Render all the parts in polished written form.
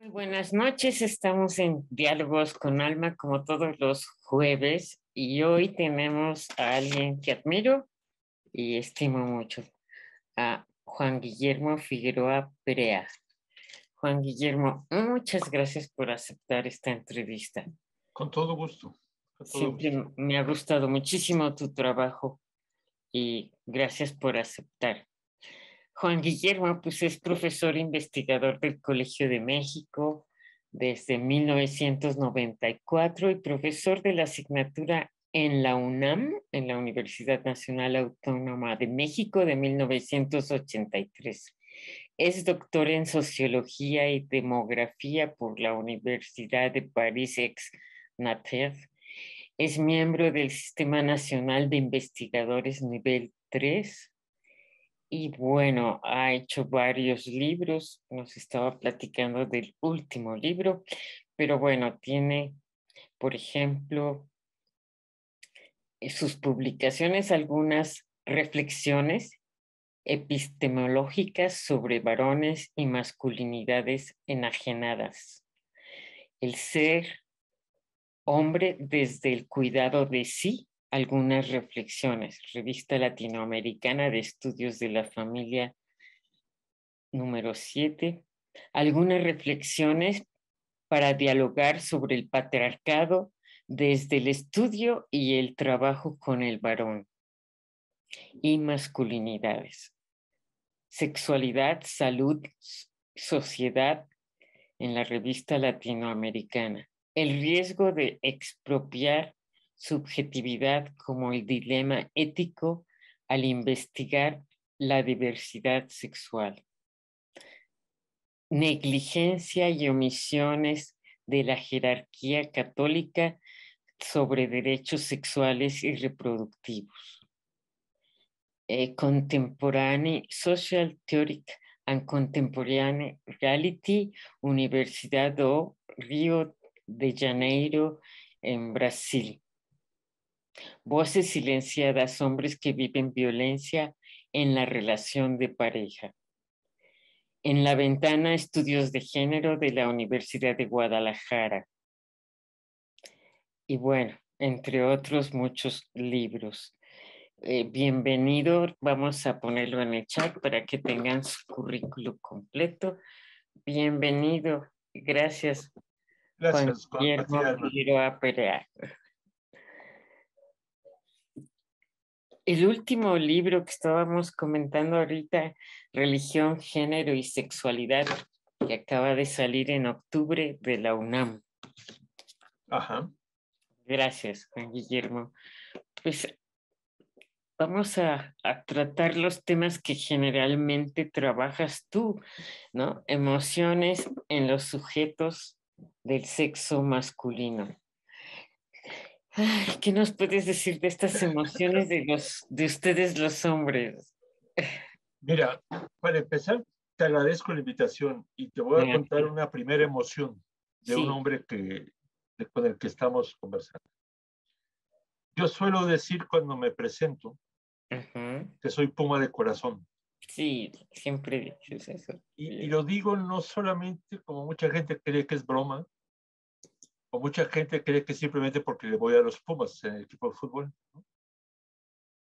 Muy buenas noches, estamos en Diálogos con Alma como todos los jueves y hoy tenemos a alguien que admiro y estimo mucho, a Juan Guillermo Figueroa Perea. Juan Guillermo, muchas gracias por aceptar esta entrevista. Con todo gusto. Siempre me ha gustado muchísimo tu trabajo y gracias por aceptar. Juan Guillermo, pues es profesor investigador del Colegio de México desde 1994 y profesor de la asignatura en la UNAM, en la Universidad Nacional Autónoma de México de 1983. Es doctor en Sociología y Demografía por la Universidad de París Aix-Nanterre. Es miembro del Sistema Nacional de Investigadores Nivel 3. Y bueno, ha hecho varios libros, nos estaba platicando del último libro, pero bueno, tiene, por ejemplo, sus publicaciones, algunas reflexiones epistemológicas sobre varones y masculinidades enajenadas. El ser hombre desde el cuidado de sí, algunas reflexiones. Revista Latinoamericana de Estudios de la Familia número 7. Algunas reflexiones para dialogar sobre el patriarcado desde el estudio y el trabajo con el varón. Y masculinidades. Sexualidad, salud, sociedad en la revista latinoamericana. El riesgo de expropiar subjetividad como el dilema ético al investigar la diversidad sexual. Negligencia y omisiones de la jerarquía católica sobre derechos sexuales y reproductivos. Contemporary Social Theoric and Contemporary Reality, Universidad do Rio de Janeiro, en Brasil. Voces silenciadas, hombres que viven violencia en la relación de pareja. En la ventana, estudios de género de la Universidad de Guadalajara. Y bueno, entre otros muchos libros. Bienvenido, vamos a ponerlo en el chat para que tengan su currículo completo. Bienvenido, gracias. Gracias, Juan Guillermo Figueroa Perea. El último libro que estábamos comentando ahorita, Religión, Género y Sexualidad, que acaba de salir en octubre de la UNAM. Ajá. Gracias, Juan Guillermo. Pues vamos a tratar los temas que generalmente trabajas tú, ¿no? Emociones en los sujetos del sexo masculino. Ay, ¿qué nos puedes decir de estas emociones de ustedes los hombres? Mira, para empezar, te agradezco la invitación y te voy a contar una primera emoción de un hombre con el que estamos conversando. Yo suelo decir cuando me presento que soy puma de corazón. Sí, siempre dices eso. Y lo digo no solamente como mucha gente cree que es broma, o mucha gente cree que simplemente porque le voy a los Pumas en el equipo de fútbol, ¿no?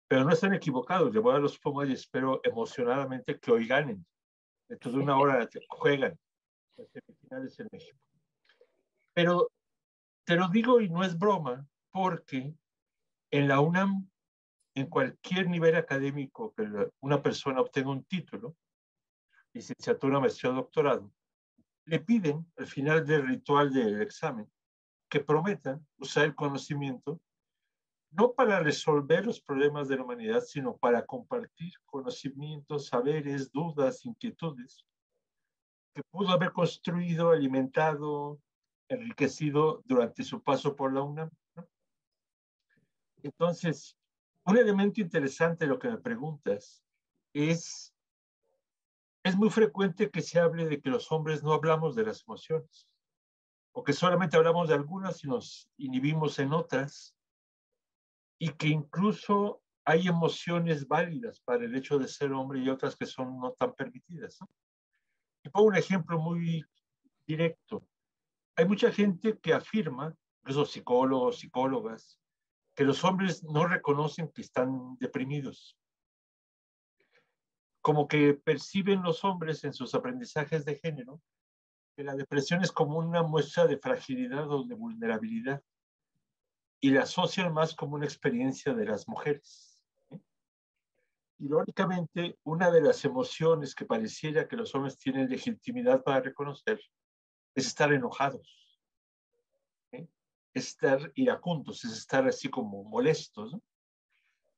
Pero no están equivocados, le voy a los Pumas y espero emocionadamente que hoy ganen. Dentro de una hora juegan las semifinales en México. Pero te lo digo y no es broma, porque en la UNAM, en cualquier nivel académico que una persona obtenga un título, licenciatura, maestría o doctorado, le piden al final del ritual del examen que prometan usar el conocimiento no para resolver los problemas de la humanidad, sino para compartir conocimientos, saberes, dudas, inquietudes que pudo haber construido, alimentado, enriquecido durante su paso por la UNAM, ¿no? Entonces, un elemento interesante de lo que me preguntas es muy frecuente que se hable de que los hombres no hablamos de las emociones, o que solamente hablamos de algunas y nos inhibimos en otras, y que incluso hay emociones válidas para el hecho de ser hombre y otras que son no tan permitidas, ¿no? Y pongo un ejemplo muy directo. Hay mucha gente que afirma, incluso psicólogos, psicólogas, que los hombres no reconocen que están deprimidos. Como que perciben los hombres en sus aprendizajes de género que la depresión es como una muestra de fragilidad o de vulnerabilidad y la asocian más como una experiencia de las mujeres. Irónicamente, una de las emociones que pareciera que los hombres tienen legitimidad para reconocer es estar enojados, ¿eh? Estar iracundos, es estar así como molestos, ¿no?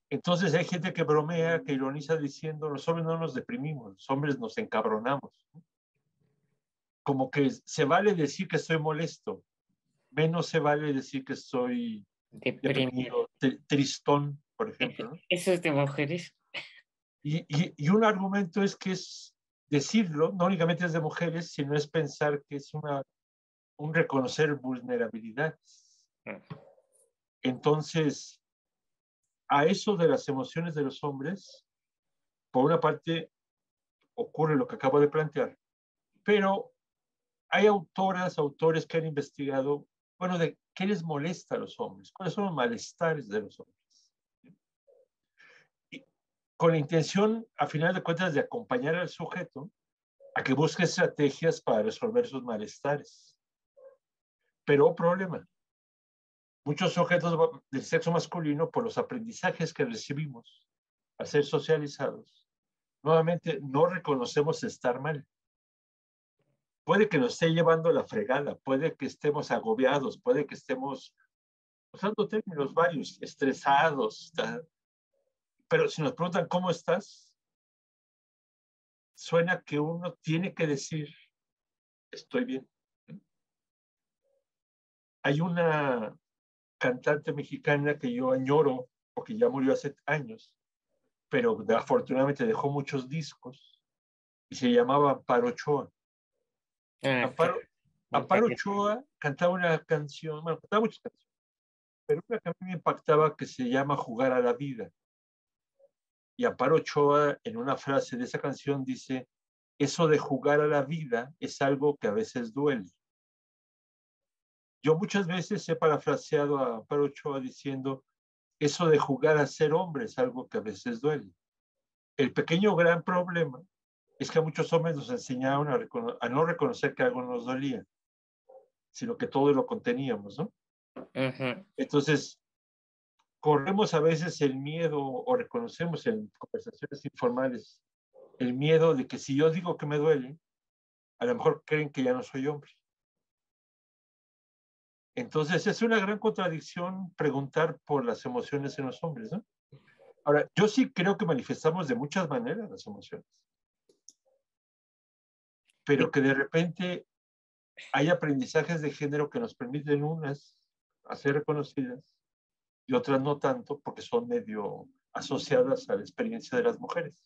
Entonces hay gente que bromea, que ironiza diciendo, los hombres no nos deprimimos, los hombres nos encabronamos, ¿no? Como que se vale decir que estoy molesto, menos se vale decir que estoy Deprimido. deprimido, tristón, por ejemplo, ¿no? Eso es de mujeres. Y un argumento es que es decirlo, no únicamente es de mujeres, sino es pensar que es un reconocer vulnerabilidades. Entonces, a eso de las emociones de los hombres, por una parte, ocurre lo que acabo de plantear, pero hay autoras, autores que han investigado, bueno, de qué les molesta a los hombres, cuáles son los malestares de los hombres. Y con la intención, a final de cuentas, de acompañar al sujeto a que busque estrategias para resolver sus malestares. Pero problema, muchos sujetos del sexo masculino, por los aprendizajes que recibimos al ser socializados, nuevamente no reconocemos estar mal. Puede que nos esté llevando la fregada, puede que estemos agobiados, puede que estemos, usando términos varios, estresados, pero si nos preguntan cómo estás, suena que uno tiene que decir, estoy bien. Hay una cantante mexicana que yo añoro, porque ya murió hace años, pero afortunadamente dejó muchos discos, y se llamaba Amparo Ochoa. Amparo, Amparo Ochoa cantaba una canción, bueno, cantaba muchas canciones, pero una que a mí me impactaba que se llama Jugar a la Vida. Y Amparo Ochoa, en una frase de esa canción, dice, eso de jugar a la vida es algo que a veces duele. Yo muchas veces he parafraseado a Amparo Ochoa diciendo, eso de jugar a ser hombre es algo que a veces duele. El pequeño gran problema es que a muchos hombres nos enseñaron a no reconocer que algo nos dolía, sino que todo lo conteníamos, ¿no? Entonces, corremos a veces el miedo o reconocemos en conversaciones informales el miedo de que si yo digo que me duele, a lo mejor creen que ya no soy hombre. Entonces, es una gran contradicción preguntar por las emociones en los hombres, ¿no? Ahora, yo sí creo que manifestamos de muchas maneras las emociones, pero que de repente hay aprendizajes de género que nos permiten unas a ser reconocidas y otras no tanto porque son medio asociadas a la experiencia de las mujeres.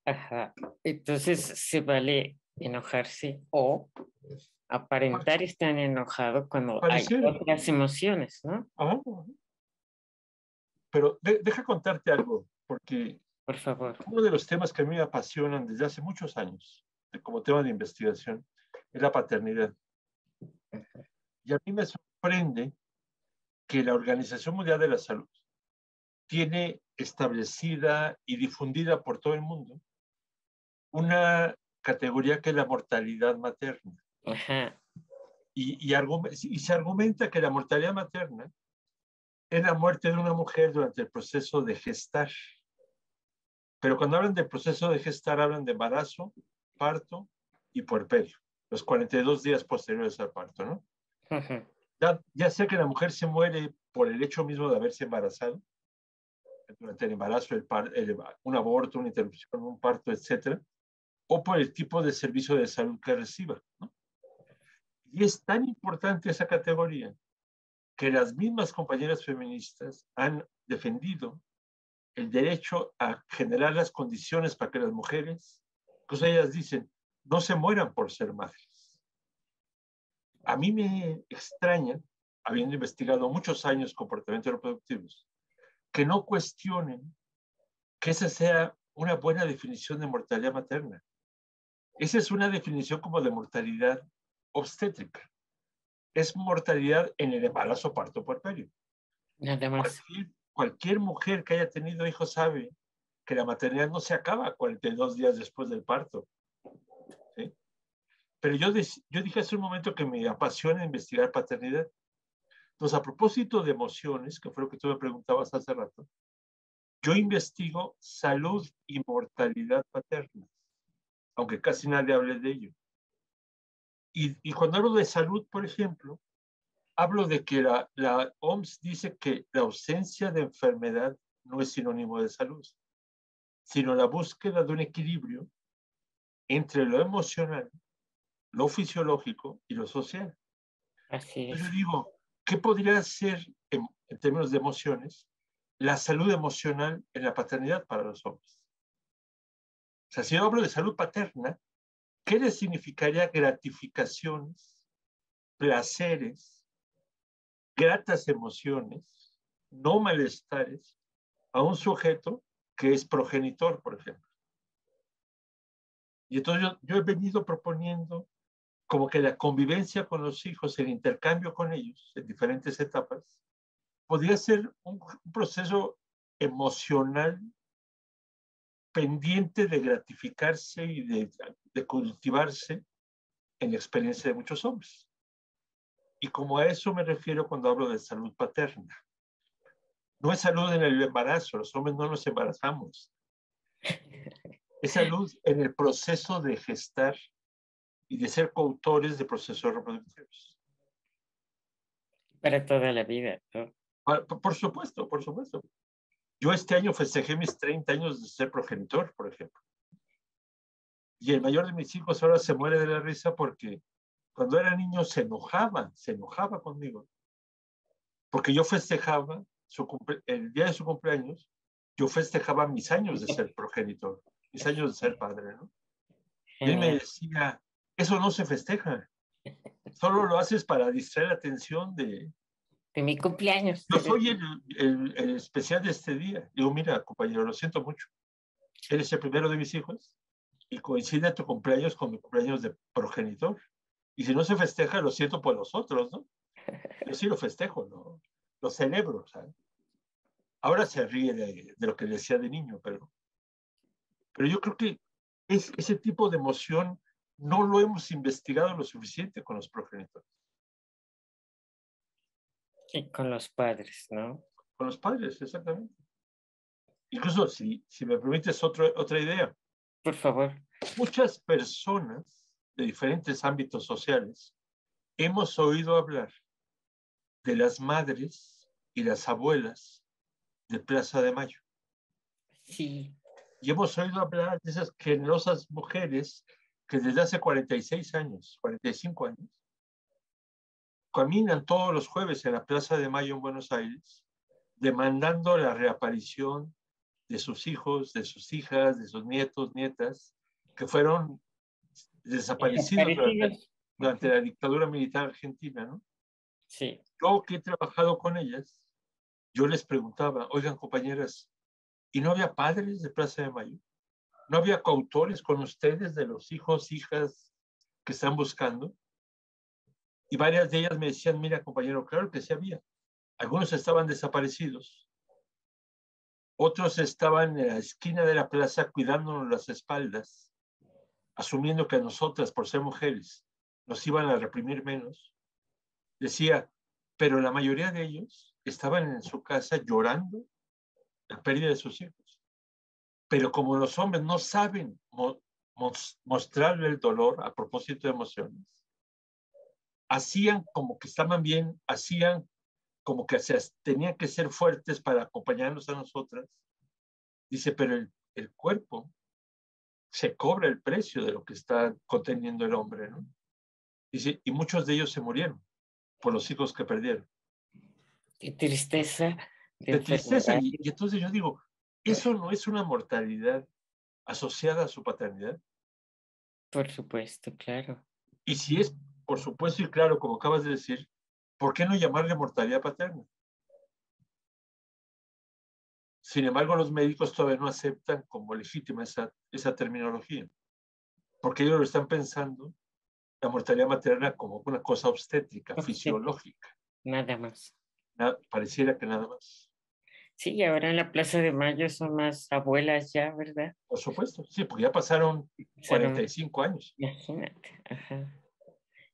Ajá. Entonces se vale enojarse o aparentar estar enojado cuando hay otras emociones, ¿no? Ah, pero deja contarte algo, porque por favor, uno de los temas que a mí me apasionan desde hace muchos años, como tema de investigación, es la paternidad. Y a mí me sorprende que la Organización Mundial de la Salud tiene establecida y difundida por todo el mundo una categoría que es la mortalidad materna. Ajá. Y se argumenta que la mortalidad materna es la muerte de una mujer durante el proceso de gestar. Pero cuando hablan del proceso de gestar, hablan de embarazo, parto y puerperio, los 42 días posteriores al parto, ¿no? Ya sea que la mujer se muere por el hecho mismo de haberse embarazado, durante el embarazo, un aborto, una interrupción, un parto, etcétera, o por el tipo de servicio de salud que reciba, ¿no? Y es tan importante esa categoría que las mismas compañeras feministas han defendido el derecho a generar las condiciones para que las mujeres, pues ellas dicen, no se mueran por ser madres. A mí me extraña, habiendo investigado muchos años comportamientos reproductivos, que no cuestionen que esa sea una buena definición de mortalidad materna. Esa es una definición como de mortalidad obstétrica. Es mortalidad en el embarazo, parto, puerperio. Nada más. Cualquier mujer que haya tenido hijos sabe que la maternidad no se acaba 42 días después del parto. ¿Sí? Pero yo dije hace un momento que me apasiona investigar paternidad. Entonces, a propósito de emociones, que fue lo que tú me preguntabas hace rato, yo investigo salud y mortalidad paterna, aunque casi nadie hable de ello. Y cuando hablo de salud, por ejemplo, hablo de que la OMS dice que la ausencia de enfermedad no es sinónimo de salud, sino la búsqueda de un equilibrio entre lo emocional, lo fisiológico y lo social. Así Entonces es. yo digo, ¿qué podría ser en términos de emociones la salud emocional en la paternidad para los hombres? O sea, si yo hablo de salud paterna, ¿qué le significaría gratificaciones, placeres, gratas emociones, no malestares a un sujeto que es progenitor, por ejemplo? Y entonces yo he venido proponiendo como que la convivencia con los hijos, el intercambio con ellos en diferentes etapas, podría ser un proceso emocional pendiente de gratificarse y de cultivarse en la experiencia de muchos hombres. Y como a eso me refiero cuando hablo de salud paterna. No es salud en el embarazo, los hombres no nos embarazamos. Es salud en el proceso de gestar y de ser coautores de procesos reproductivos. Para toda la vida, ¿no? Por supuesto, por supuesto. Yo este año festejé mis 30 años de ser progenitor, por ejemplo. Y el mayor de mis hijos ahora se muere de la risa porque cuando era niño se enojaba conmigo. Porque yo festejaba el día de su cumpleaños, yo festejaba mis años de ser progenitor, mis años de ser padre, ¿no? Y él me Genial. decía, eso no se festeja, solo lo haces para distraer la atención de, De mi cumpleaños. yo soy el especial de este día. Digo, mira, compañero, lo siento mucho, eres el primero de mis hijos y coincide tu cumpleaños con mi cumpleaños de progenitor. Y si no se festeja, lo siento por los otros, ¿no? Yo sí lo festejo, ¿no? Lo celebro, ¿sabes? Ahora se ríe de lo que decía de niño, pero yo creo que ese tipo de emoción no lo hemos investigado lo suficiente con los progenitores, Y con los padres, ¿no? con los padres, exactamente. Incluso, si me permites otra idea, Por favor. muchas personas de diferentes ámbitos sociales hemos oído hablar de las madres y las abuelas de Plaza de Mayo. Sí. Y hemos oído hablar de esas generosas mujeres que desde hace 46 años, 45 años, caminan todos los jueves en la Plaza de Mayo en Buenos Aires, demandando la reaparición de sus hijos, de sus hijas, de sus nietos, nietas, que fueron desaparecidos Desaparecidos. durante la dictadura militar argentina, ¿no? Sí. Yo que he trabajado con ellas, yo les preguntaba, oigan compañeras, ¿y no había padres de Plaza de Mayo? ¿No había coautores con ustedes de los hijos, hijas que están buscando? Y varias de ellas me decían, mira compañero, claro que sí había. Algunos estaban desaparecidos, otros estaban en la esquina de la plaza cuidándonos las espaldas, asumiendo que a nosotras, por ser mujeres, nos iban a reprimir menos. Decía, pero la mayoría de ellos estaban en su casa llorando la pérdida de sus hijos. Pero como los hombres no saben mostrarle el dolor a propósito de emociones, hacían como que estaban bien, hacían como que tenían que ser fuertes para acompañarnos a nosotras. Dice, pero el cuerpo se cobra el precio de lo que está conteniendo el hombre, ¿no? Dice, y muchos de ellos se murieron por los hijos que perdieron. Qué tristeza de De tristeza. enfermedad. Y entonces yo digo, ¿eso no es una mortalidad asociada a su paternidad? Por supuesto, claro. Y si es, por supuesto y claro, como acabas de decir, ¿por qué no llamarle mortalidad paterna? Sin embargo, los médicos todavía no aceptan como legítima esa terminología. porque ellos lo están pensando, la mortalidad materna como una cosa obstétrica, Obstétrica, fisiológica. nada más. Pareciera que nada más. Sí, y ahora en la Plaza de Mayo son más abuelas ya, ¿verdad? Por supuesto, sí, porque ya pasaron Pasaron, 45 años. imagínate. Ajá.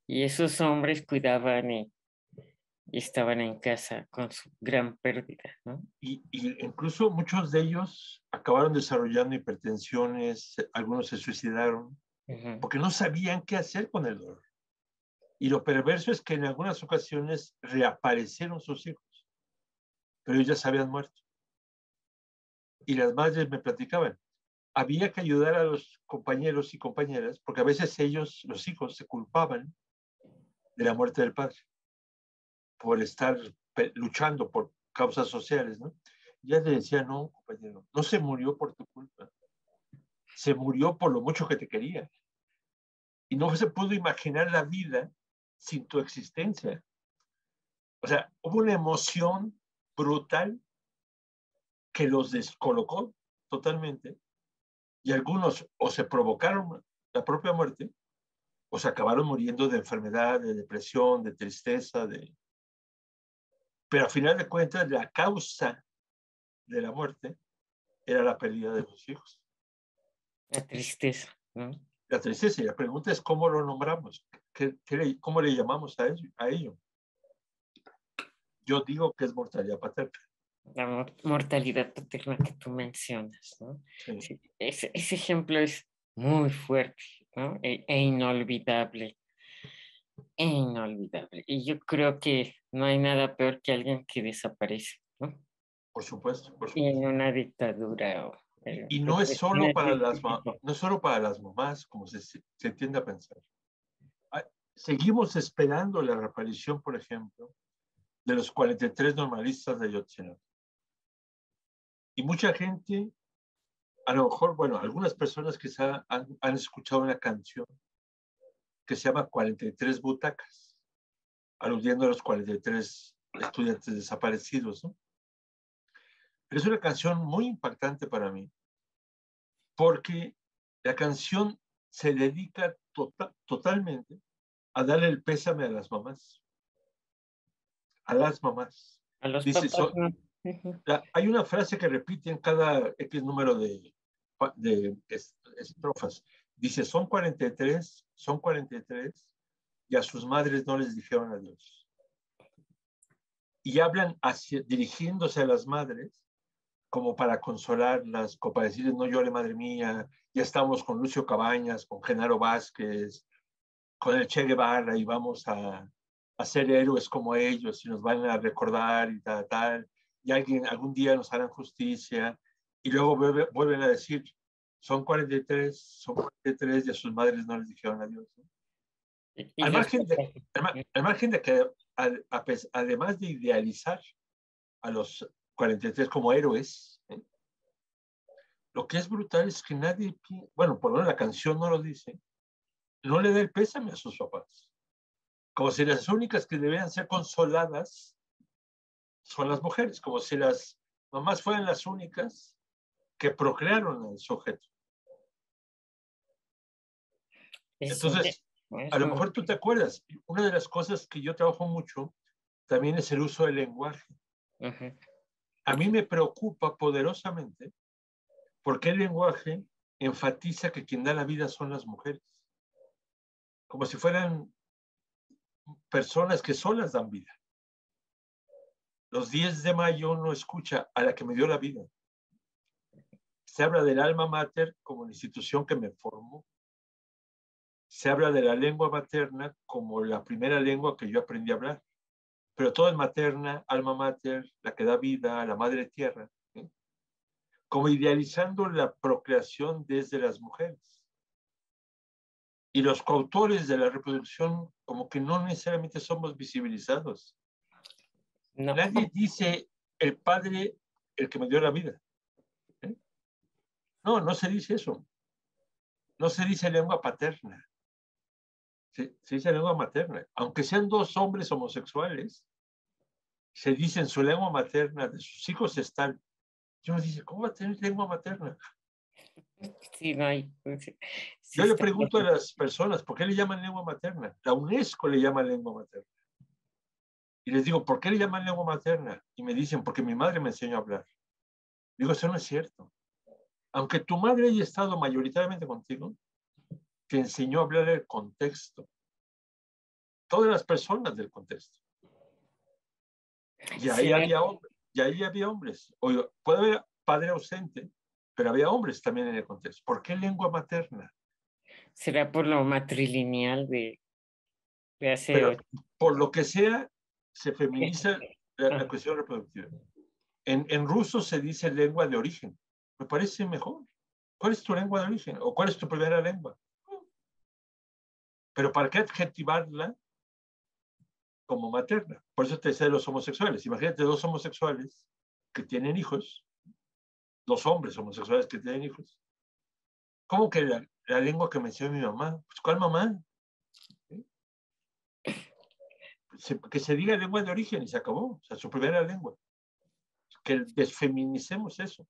Y esos hombres cuidaban y estaban en casa con su gran pérdida, ¿no? Y incluso muchos de ellos acabaron desarrollando hipertensiones, algunos se suicidaron, Ujú. porque no sabían qué hacer con el dolor. Y lo perverso es que en algunas ocasiones reaparecieron sus hijos, pero ellos ya se habían muerto. Y las madres me platicaban, había que ayudar a los compañeros y compañeras, porque a veces ellos, los hijos, se culpaban de la muerte del padre por estar luchando por causas sociales, ¿no? Ya le decía, no, compañero, no se murió por tu culpa, se murió por lo mucho que te quería. Y no se pudo imaginar la vida sin tu existencia. O sea, hubo una emoción brutal que los descolocó totalmente y algunos o se provocaron la propia muerte o se acabaron muriendo de enfermedad, de depresión, de tristeza, pero a final de cuentas la causa de la muerte era la pérdida de los hijos. La tristeza, ¿no? La tristeza, y la pregunta es cómo lo nombramos, cómo le llamamos a ello. Yo digo que es mortalidad paterna. La mortalidad paterna que tú mencionas, ¿no? Sí. Sí, ese ejemplo es muy fuerte, ¿no? Inolvidable, e inolvidable. Y yo creo que no hay nada peor que alguien que desaparece, ¿no? Por supuesto, por Y en supuesto. una dictadura o Y no es solo represiones para de las, este tipo. no es solo para las mamás, como se tiende a pensar. Seguimos esperando la reaparición, por ejemplo, de los 43 normalistas de Ayotzinapa. Y mucha gente, a lo mejor, bueno, algunas personas quizá han escuchado una canción que se llama 43 butacas, aludiendo a los 43 estudiantes desaparecidos, ¿no? Pero es una canción muy impactante para mí, porque la canción se dedica totalmente a darle el pésame a las mamás. A las mamás. A los Dice, papás, ¿no? Ujú. hay una frase que repite en cada X número de estrofas. Dice, son 43, y a sus madres no les dijeron adiós. Y hablan dirigiéndose a las madres como para consolarlas, como para decirles, no llore, madre mía, ya estamos con Lucio Cabañas, con Genaro Vázquez, con el Che Guevara y vamos a ser héroes como ellos y nos van a recordar y tal, y algún día nos harán justicia, y luego vuelven a decir, son 43, y a sus madres no les dijeron adiós, ¿no? Y los papás. Al margen de que, además de idealizar a los 43 como héroes, ¿eh? Lo que es brutal es que nadie, bueno, por lo menos la canción no lo dice, no le da el pésame a sus papás. Como si las únicas que debían ser consoladas son las mujeres, como si las mamás fueran las únicas que procrearon al sujeto. Eso Entonces, a es lo muy... mejor tú te acuerdas, una de las cosas que yo trabajo mucho también es el uso del lenguaje. Ujú. A mí me preocupa poderosamente porque el lenguaje enfatiza que quien da la vida son las mujeres, como si fueran personas que solas dan vida. Los 10 de mayo uno escucha a la que me dio la vida. Se habla del alma mater como la institución que me formó. Se habla de la lengua materna como la primera lengua que yo aprendí a hablar. Pero todo es materna, alma mater, la que da vida, la madre tierra, ¿sí? Como idealizando la procreación desde las mujeres. Y los coautores de la reproducción como que no necesariamente somos visibilizados. No, Nadie dice el padre, el que me dio la vida. ¿Eh? No, no se dice eso. No se dice lengua paterna. Se dice lengua materna. Aunque sean dos hombres homosexuales, se dice en su lengua materna de sus hijos están. Yo me dice, ¿cómo va a tener lengua materna? Sí, no hay. Sí Yo le está. pregunto a las personas, ¿por qué le llaman lengua materna? La UNESCO le llama lengua materna. Y les digo, ¿por qué le llaman lengua materna? Y me dicen, porque mi madre me enseñó a hablar. Digo, eso no es cierto. Aunque tu madre haya estado mayoritariamente contigo, te enseñó a hablar el contexto. Todas las personas del contexto. Y ahí ¿Será, había hombres. Y ahí había hombres. O puede haber padre ausente, pero había hombres también en el contexto. ¿Por qué lengua materna? será por lo matrilineal de hace Pero 8? por lo que sea, se feminiza la Ah, cuestión reproductiva. En ruso se dice lengua de origen. Me parece mejor. ¿Cuál es tu lengua de origen? ¿O cuál es tu primera lengua? Pero ¿para qué adjetivarla como materna? Por eso te decía de los homosexuales. Imagínate dos homosexuales que tienen hijos, dos hombres homosexuales que tienen hijos. ¿Cómo que la lengua que mencionó mi mamá? Pues, ¿cuál mamá? ¿Sí? Que se diga lengua de origen y se acabó. O sea, su primera lengua. Que desfeminicemos eso.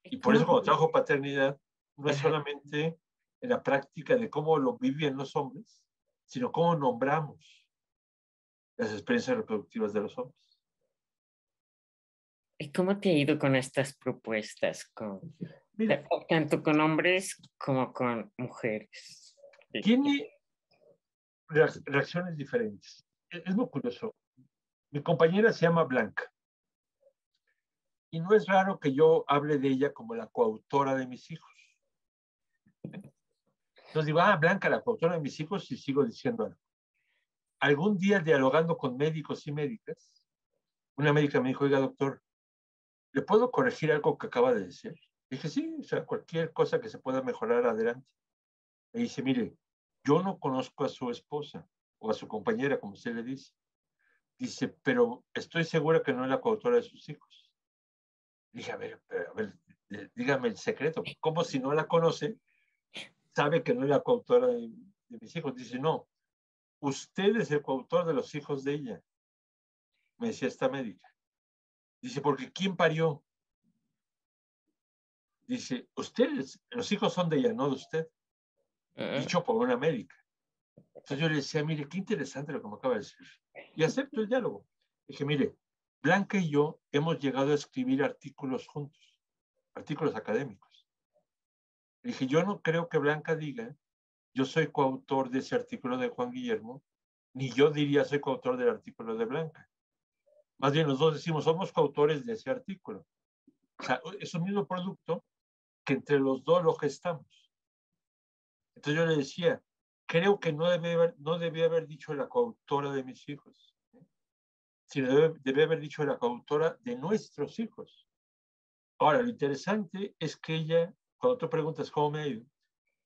Y por ¿cómo? eso cuando trabajo paternidad, no es Ajá. solamente en la práctica de cómo lo viven los hombres, sino cómo nombramos las experiencias reproductivas de los hombres. ¿Y cómo te ha ido con estas propuestas, Mira, tanto con hombres como con mujeres? tiene reacciones diferentes. Es muy curioso. Mi compañera se llama Blanca y no es raro que yo hable de ella como la coautora de mis hijos. Entonces digo, Blanca, la coautora de mis hijos, y sigo diciendo algo. Algún día dialogando con médicos y médicas, una médica me dijo, oiga, doctor, ¿le puedo corregir algo que acaba de decir? Dije, sí, o sea, cualquier cosa que se pueda mejorar, adelante. Me dice, mire, yo no conozco a su esposa o a su compañera, como usted le dice. Dice, pero estoy segura que no es la coautora de sus hijos. Dije, a ver, dígame el secreto. ¿Cómo si no la conoce, sabe que no es la coautora de mis hijos? Dice, no, usted es el coautor de los hijos de ella, me decía esta médica. Dice, porque ¿quién parió? Dice, ustedes, los hijos son de ella, no de usted. Ah, Dicho por una médica. Entonces yo le decía, mire, qué interesante lo que me acaba de decir. Y acepto el diálogo. Dije, mire, Blanca y yo hemos llegado a escribir artículos juntos, artículos académicos. Dije, yo no creo que Blanca diga, yo soy coautor de ese artículo de Juan Guillermo, ni yo diría soy coautor del artículo de Blanca. Más bien los dos decimos, somos coautores de ese artículo. O sea, es un mismo producto que entre los dos lo gestamos. Entonces yo le decía, creo que no debía haber dicho la coautora de mis hijos, sino debe haber dicho la coautora de nuestros hijos. Ahora, lo interesante es que ella, cuando tú preguntas cómo me ha ido,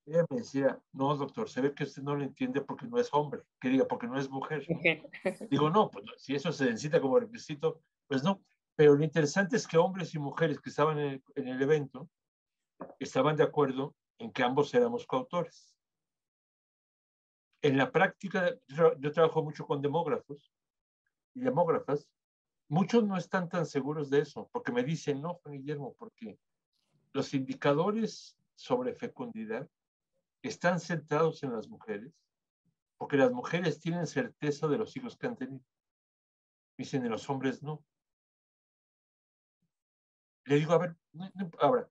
ella me decía, no, doctor, se ve que usted no lo entiende porque no es hombre, que diga, porque no es mujer. mujer. Digo, no, pues si eso se necesita como requisito, pues no. Pero lo interesante es que hombres y mujeres que estaban en el evento estaban de acuerdo en que ambos éramos coautores. En la práctica, yo trabajo mucho con demógrafos y demógrafas. Muchos no están tan seguros de eso, porque me dicen, no, Juan Guillermo, porque los indicadores sobre fecundidad están centrados en las mujeres, porque las mujeres tienen certeza de los hijos que han tenido. Dicen, de los hombres no. Le digo, a ver, ahora,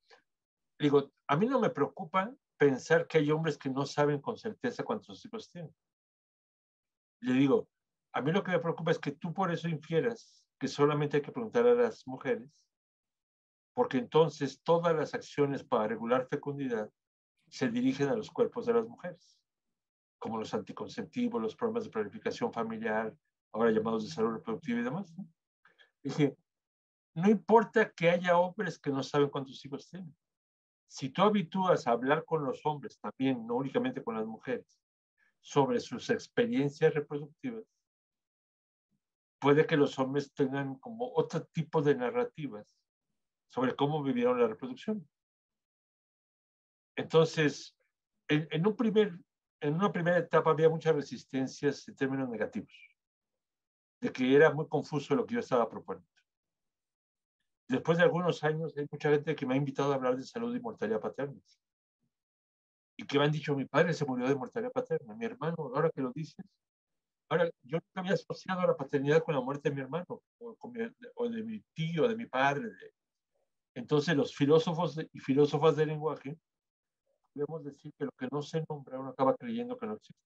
le digo, a mí no me preocupa pensar que hay hombres que no saben con certeza cuántos hijos tienen. Le digo, a mí lo que me preocupa es que tú por eso infieras que solamente hay que preguntar a las mujeres, porque entonces todas las acciones para regular fecundidad se dirigen a los cuerpos de las mujeres, como los anticonceptivos, los programas de planificación familiar, ahora llamados de salud reproductiva y demás, ¿no? Dije, no importa que haya hombres que no saben cuántos hijos tienen. Si tú habitúas a hablar con los hombres también, no únicamente con las mujeres, sobre sus experiencias reproductivas, puede que los hombres tengan como otro tipo de narrativas sobre cómo vivieron la reproducción. Entonces, en una primera etapa había muchas resistencias en términos negativos, de que era muy confuso lo que yo estaba proponiendo. Después de algunos años, hay mucha gente que me ha invitado a hablar de salud y mortalidad paterna. Y que me han dicho, mi padre se murió de mortalidad paterna, mi hermano, ahora que lo dices. Ahora, yo nunca había asociado a la paternidad con la muerte de mi hermano, o de mi tío, de mi padre. Entonces, los filósofos y filósofas del lenguaje, podemos decir que lo que no se nombra, uno acaba creyendo que no existe.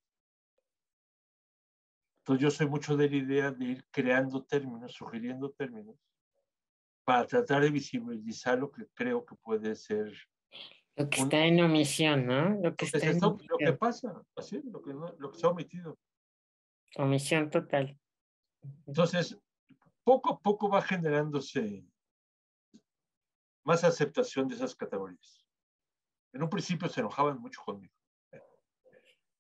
Entonces, yo soy mucho de la idea de ir creando términos, sugiriendo términos, para tratar de visibilizar lo que creo que puede ser Lo que está en omisión, ¿no? Lo que está en lo que omisión. pasa, así, lo que se ha omitido. Omisión total. Entonces, poco a poco va generándose más aceptación de esas categorías. En un principio se enojaban mucho conmigo.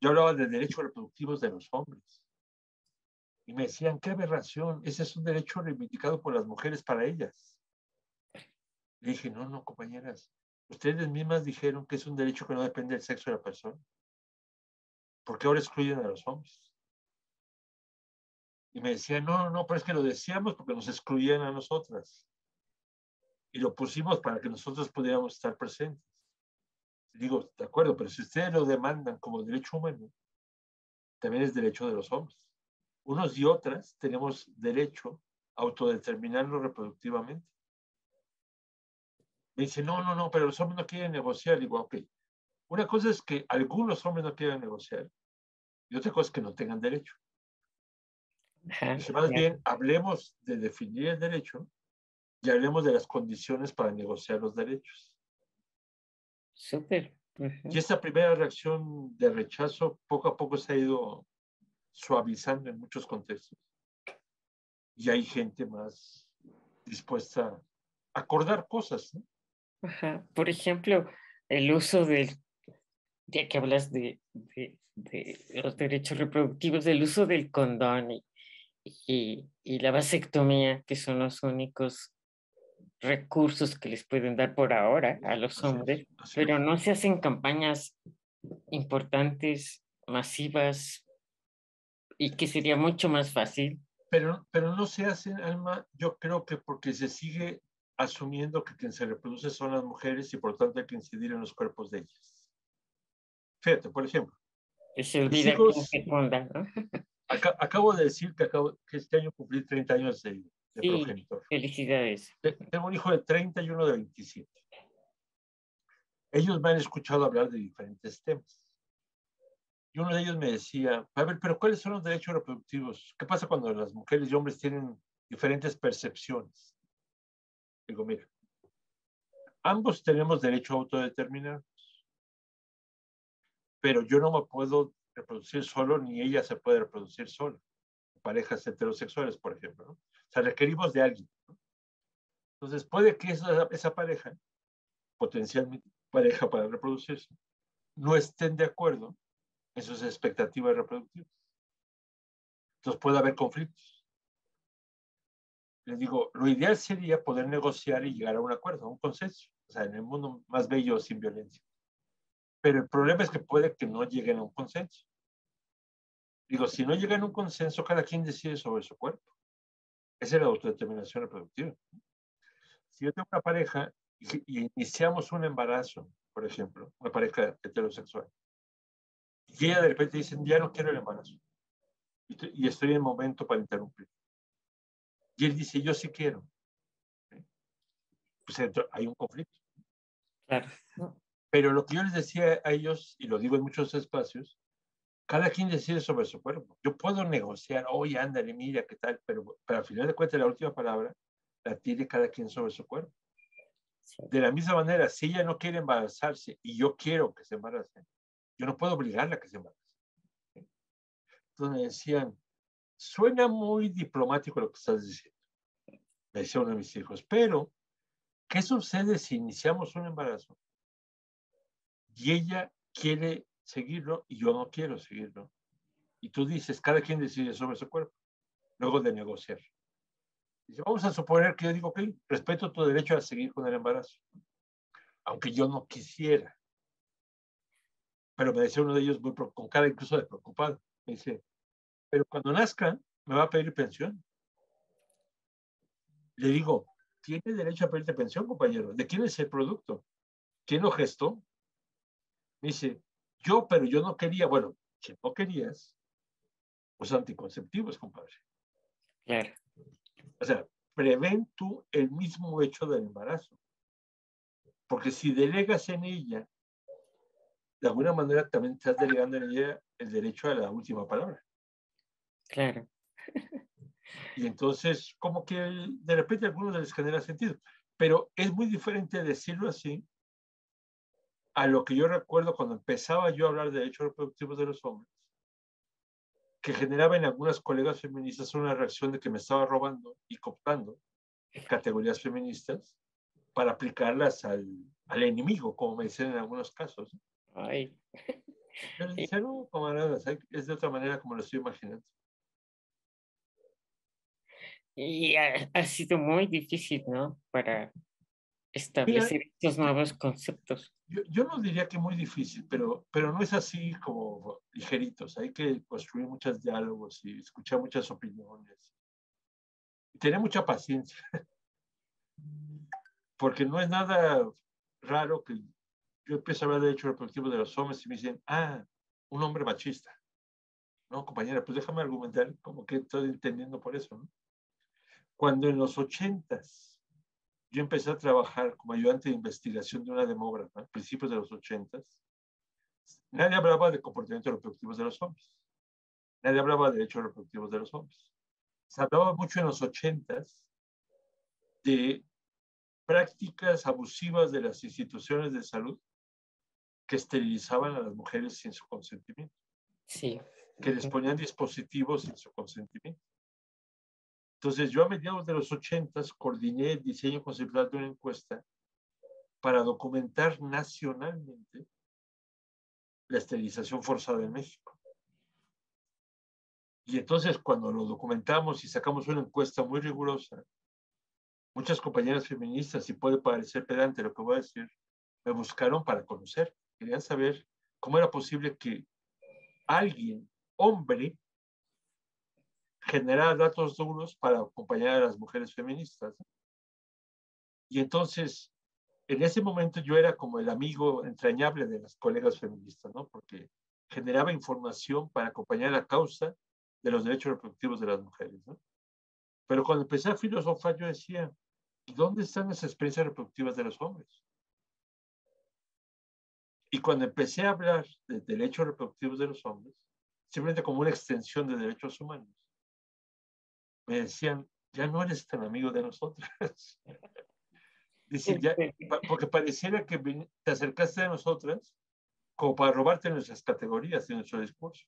Yo hablaba de derechos reproductivos de los hombres. Y me decían, qué aberración, ese es un derecho reivindicado por las mujeres para ellas. Le dije, no, no, compañeras, ustedes mismas dijeron que es un derecho que no depende del sexo de la persona. ¿Por qué ahora excluyen a los hombres? Y me decían, no, no, no, pero es que lo decíamos porque nos excluían a nosotras. Y lo pusimos para que nosotros pudiéramos estar presentes. Y digo, de acuerdo, pero si ustedes lo demandan como derecho humano, también es derecho de los hombres. Unos y otras tenemos derecho a autodeterminarlo reproductivamente. Me dice, no, no, no, pero los hombres no quieren negociar. Digo, ok, una cosa es que algunos hombres no quieran negociar y otra cosa es que no tengan derecho. Ajá, Dice, más ya. bien, hablemos de definir el derecho y hablemos de las condiciones para negociar los derechos. Súper. Y Ujú. esta primera reacción de rechazo poco a poco se ha ido suavizando en muchos contextos. Y hay gente más dispuesta a acordar cosas, ¿no? Ajá. Por ejemplo, el uso del, ya que hablas de los derechos reproductivos, del uso del condón y la vasectomía, que son los únicos recursos que les pueden dar por ahora a los Así es, hombres, así pero es. no se hacen campañas importantes, masivas, y que sería mucho más fácil. Pero no se hacen, Alma, yo creo que porque se sigue asumiendo que quien se reproduce son las mujeres y por tanto hay que incidir en los cuerpos de ellas. Fíjate, por ejemplo, Que se mis olvida quién hijos, se funda, ¿no? acabo de decir que este año cumplí 30 años de Sí, progenitor. felicidades. Tengo un hijo de 30 y uno de 27. Ellos me han escuchado hablar de diferentes temas. Y uno de ellos me decía, a ver, pero ¿cuáles son los derechos reproductivos? ¿Qué pasa cuando las mujeres y hombres tienen diferentes percepciones? Digo, mira, ambos tenemos derecho a autodeterminar, pero yo no me puedo reproducir solo, ni ella se puede reproducir sola. Parejas heterosexuales, por ejemplo, ¿no? O sea, requerimos de alguien, ¿no? Entonces, puede que esa pareja, potencialmente pareja para reproducirse, no estén de acuerdo en sus expectativas reproductivas. Entonces, puede haber conflictos. Les digo, lo ideal sería poder negociar y llegar a un acuerdo, a un consenso, o sea, en el mundo más bello sin violencia. Pero el problema es que puede que no lleguen a un consenso. Digo, si no llegan a un consenso, cada quien decide sobre su cuerpo. Esa es la autodeterminación reproductiva. Si yo tengo una pareja y iniciamos un embarazo, por ejemplo, una pareja heterosexual, y ella de repente dice, ya no quiero el embarazo, y estoy en el momento para interrumpir. Y él dice, yo sí quiero. Pues hay un conflicto. Claro. Pero lo que yo les decía a ellos, y lo digo en muchos espacios, cada quien decide sobre su cuerpo. Yo puedo negociar, oye, ándale, mira, qué tal, pero al final de cuentas la última palabra la tiene cada quien sobre su cuerpo. Sí. De la misma manera, si ella no quiere embarazarse y yo quiero que se embarace, yo no puedo obligarla a que se embarace. Entonces me decían, suena muy diplomático lo que estás diciendo, me decía uno de mis hijos, pero ¿qué sucede si iniciamos un embarazo y ella quiere seguirlo y yo no quiero seguirlo? Y tú dices, cada quien decide sobre su cuerpo, luego de negociar. Dice, vamos a suponer que yo digo, ok, respeto tu derecho a seguir con el embarazo, aunque yo no quisiera. Pero me decía uno de ellos con cara incluso de preocupado. Me dice, pero cuando nazca me va a pedir pensión. Le digo, tiene derecho a pedirte pensión, compañero. ¿De quién es el producto? ¿Quién lo gestó? Me dice, pero yo no quería. Bueno, si no querías, pues anticonceptivos, compadre. Claro. O sea, prevén tú el mismo hecho del embarazo. Porque si delegas en ella, de alguna manera también estás delegando en ella el derecho a la última palabra. Claro. Y entonces, como que de repente a algunos les genera sentido. Pero es muy diferente decirlo así a lo que yo recuerdo cuando empezaba yo a hablar de derechos reproductivos de los hombres, que generaba en algunas colegas feministas una reacción de que me estaba robando y cooptando categorías feministas para aplicarlas al enemigo, como me dicen en algunos casos. Ay. Yo les decía, no, camaradas, es de otra manera como lo estoy imaginando. Y ha sido muy difícil, ¿no? Para Mira, establecer estos nuevos conceptos. yo no diría que muy difícil, pero no es así como ligeritos. Hay que construir muchos diálogos y escuchar muchas opiniones. Y tener mucha paciencia, porque no es nada raro que yo empiezo a hablar de derechos reproductivos de los hombres y me dicen, un hombre machista. No, compañera, pues déjame argumentar como que estoy entendiendo por eso, ¿no? Cuando en los 80s yo empecé a trabajar como ayudante de investigación de una demógrafa, a principios de los 80s, nadie hablaba de comportamientos reproductivos de los hombres. Nadie hablaba de derechos reproductivos de los hombres. Se hablaba mucho en los 80s de prácticas abusivas de las instituciones de salud que esterilizaban a las mujeres sin su consentimiento, Sí. que les ponían dispositivos sin su consentimiento. Entonces, yo a mediados de los 80s coordiné el diseño conceptual de una encuesta para documentar nacionalmente la esterilización forzada en México. Y entonces, cuando lo documentamos y sacamos una encuesta muy rigurosa, muchas compañeras feministas, y puede parecer pedante lo que voy a decir, me buscaron para conocer. Querían saber cómo era posible que alguien, hombre, generara datos duros para acompañar a las mujeres feministas. Y entonces, en ese momento yo era como el amigo entrañable de las colegas feministas, ¿no? Porque generaba información para acompañar la causa de los derechos reproductivos de las mujeres, ¿no? Pero cuando empecé a filosofar, yo decía, ¿y dónde están las experiencias reproductivas de los hombres? Y cuando empecé a hablar de derechos reproductivos de los hombres, simplemente como una extensión de derechos humanos, me decían, ya no eres tan amigo de nosotras. Dice, ya, porque pareciera que te acercaste a nosotras como para robarte nuestras categorías y nuestro discurso.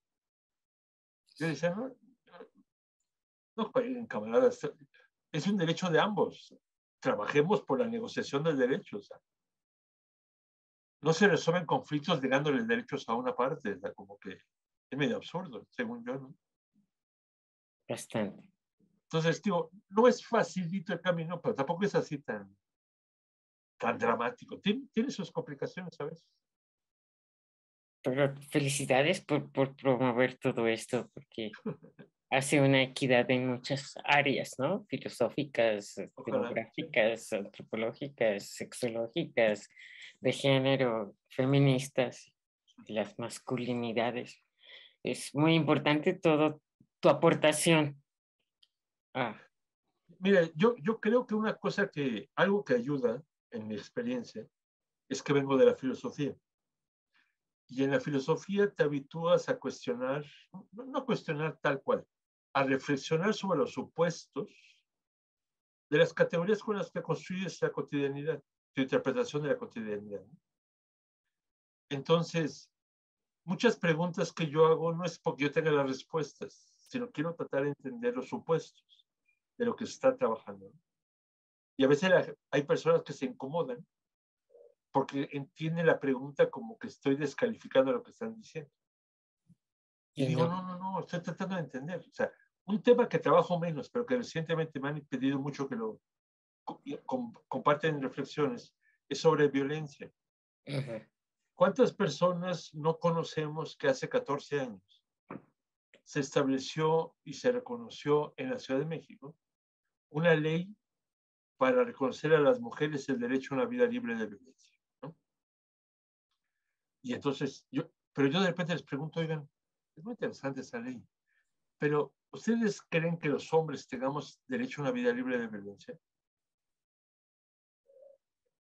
Yo decía, no, camaradas, es un derecho de ambos. Trabajemos por la negociación de derechos. No se resuelven conflictos negándole derechos a una parte, como que es medio absurdo, según yo, ¿no? Bastante. Entonces, digo, no es facilito el camino, pero tampoco es así tan dramático. Tiene sus complicaciones, ¿sabes? Pero felicidades por promover todo esto, porque hace una equidad en muchas áreas, ¿no? Filosóficas, Ojalá. demográficas, antropológicas, sexológicas, de género, feministas, las masculinidades. Es muy importante todo tu aportación. Mira, yo creo que algo que ayuda en mi experiencia es que vengo de la filosofía. Y en la filosofía te habitúas a cuestionar, no a cuestionar tal cual, a reflexionar sobre los supuestos de las categorías con las que construyes la cotidianidad, tu interpretación de la cotidianidad. Entonces, muchas preguntas que yo hago no es porque yo tenga las respuestas, sino quiero tratar de entender los supuestos de lo que se está trabajando. Y a veces hay personas que se incomodan porque entienden la pregunta como que estoy descalificando lo que están diciendo. Y Y digo, no, no, estoy tratando de entender. O sea, un tema que trabajo menos, pero que recientemente me han pedido mucho que lo comparten en reflexiones, es sobre violencia. ¿Cuántas personas no conocemos que hace 14 años se estableció y se reconoció en la Ciudad de México una ley para reconocer a las mujeres el derecho a una vida libre de violencia, ¿no? Y entonces, pero yo de repente les pregunto, oigan, es muy interesante esa ley, pero ¿ustedes creen que los hombres tengamos derecho a una vida libre de violencia?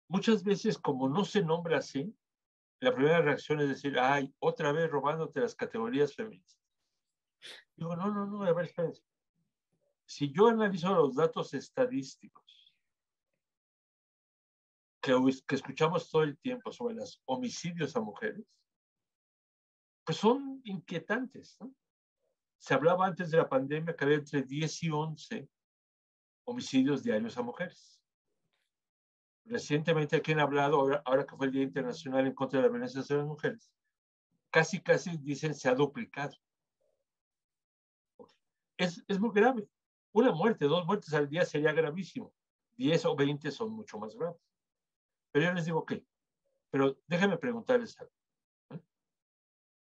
Muchas veces, como no se nombra así, la primera reacción es decir, ay, otra vez robándote las categorías feministas. Digo, no, a ver, espérense. Si yo analizo los datos estadísticos que escuchamos todo el tiempo sobre los homicidios a mujeres, pues son inquietantes, ¿no? Se hablaba antes de la pandemia que había entre 10 y 11 homicidios diarios a mujeres. Recientemente aquí han hablado, ahora que fue el Día Internacional en contra de la violencia hacia las mujeres, casi dicen se ha duplicado. Es muy grave. Una muerte, 2 muertes al día sería gravísimo. 10 o 20 son mucho más graves. Pero yo les digo que, pero déjenme preguntarles algo.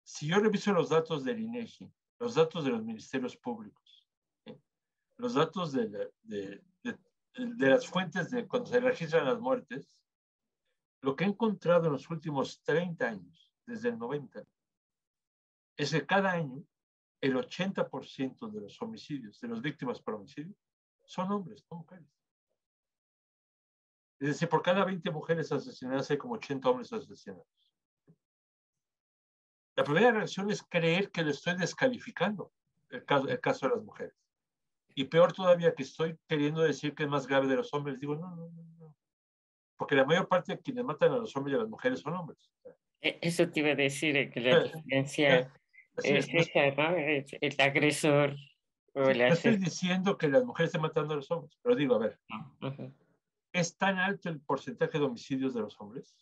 Si yo reviso los datos del INEGI, los datos de los ministerios públicos, los datos de las fuentes de cuando se registran las muertes, lo que he encontrado en los últimos 30 años, desde el 90, es que cada año el 80% de los homicidios, de las víctimas por homicidio, son hombres, no mujeres. Es decir, por cada 20 mujeres asesinadas hay como 80 hombres asesinados. La primera reacción es creer que lo estoy descalificando, el caso de las mujeres. Y peor todavía, que estoy queriendo decir que es más grave de los hombres. Digo, no. Porque la mayor parte de quienes matan a los hombres y a las mujeres son hombres. Eso te iba a decir, que la diferencia es esa, ¿no? El agresor o Sí, el no estoy asesino. diciendo que las mujeres estén matando a los hombres, pero digo, a ver, Uh-huh. es tan alto el porcentaje de homicidios de los hombres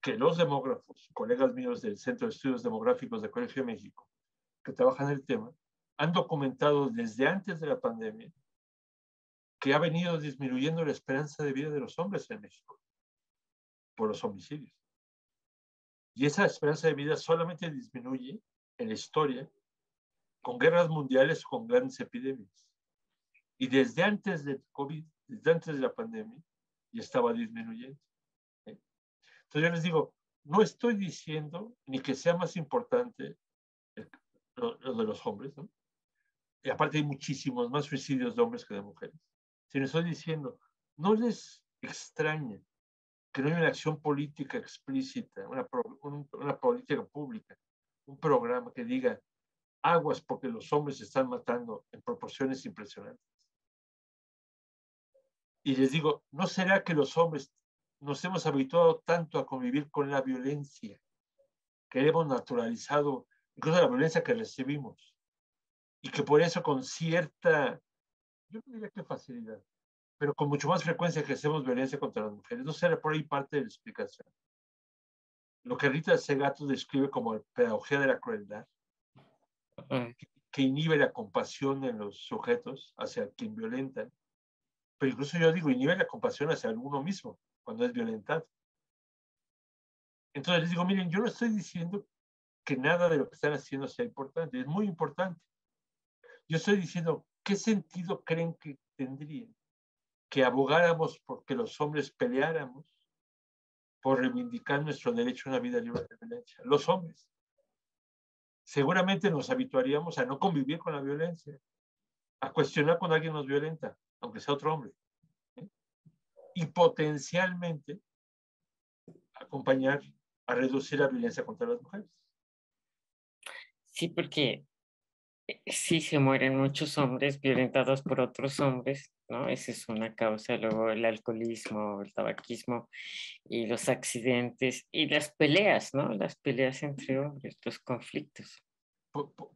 que los demógrafos, colegas míos del Centro de Estudios Demográficos de Colegio de México, que trabajan en el tema, han documentado desde antes de la pandemia que ha venido disminuyendo la esperanza de vida de los hombres en México por los homicidios. Y esa esperanza de vida solamente disminuye en la historia con guerras mundiales o con grandes epidemias. Y desde antes del COVID, desde antes de la pandemia, ya estaba disminuyendo. Entonces yo les digo, no estoy diciendo ni que sea más importante lo de los hombres, ¿no? Y aparte hay muchísimos más suicidios de hombres que de mujeres. Sino estoy diciendo, no les extraña que no haya una acción política explícita, una política pública, un programa que diga aguas porque los hombres se están matando en proporciones impresionantes. Y les digo, ¿no será que los hombres nos hemos habituado tanto a convivir con la violencia, que hemos naturalizado incluso la violencia que recibimos, y que por eso con cierta, yo no diría que facilidad, pero con mucho más frecuencia ejercemos violencia contra las mujeres? ¿No será por ahí parte de la explicación? Lo que Rita Segato describe como pedagogía de la crueldad, que inhibe la compasión en los sujetos hacia quien violentan, pero incluso yo digo, inhibe la compasión hacia uno mismo cuando es violentado. Entonces les digo, miren, yo no estoy diciendo que nada de lo que están haciendo sea importante, es muy importante. Yo estoy diciendo, ¿qué sentido creen que tendría que abogáramos porque los hombres peleáramos por reivindicar nuestro derecho a una vida libre de violencia? Los hombres. Seguramente nos habituaríamos a no convivir con la violencia, a cuestionar cuando alguien nos violenta, aunque sea otro hombre, y potencialmente acompañar a reducir la violencia contra las mujeres. Sí, porque sí se mueren muchos hombres violentados por otros hombres, ¿no? Esa es una causa. Luego el alcoholismo, el tabaquismo y los accidentes y las peleas, ¿no? Las peleas entre hombres, los conflictos.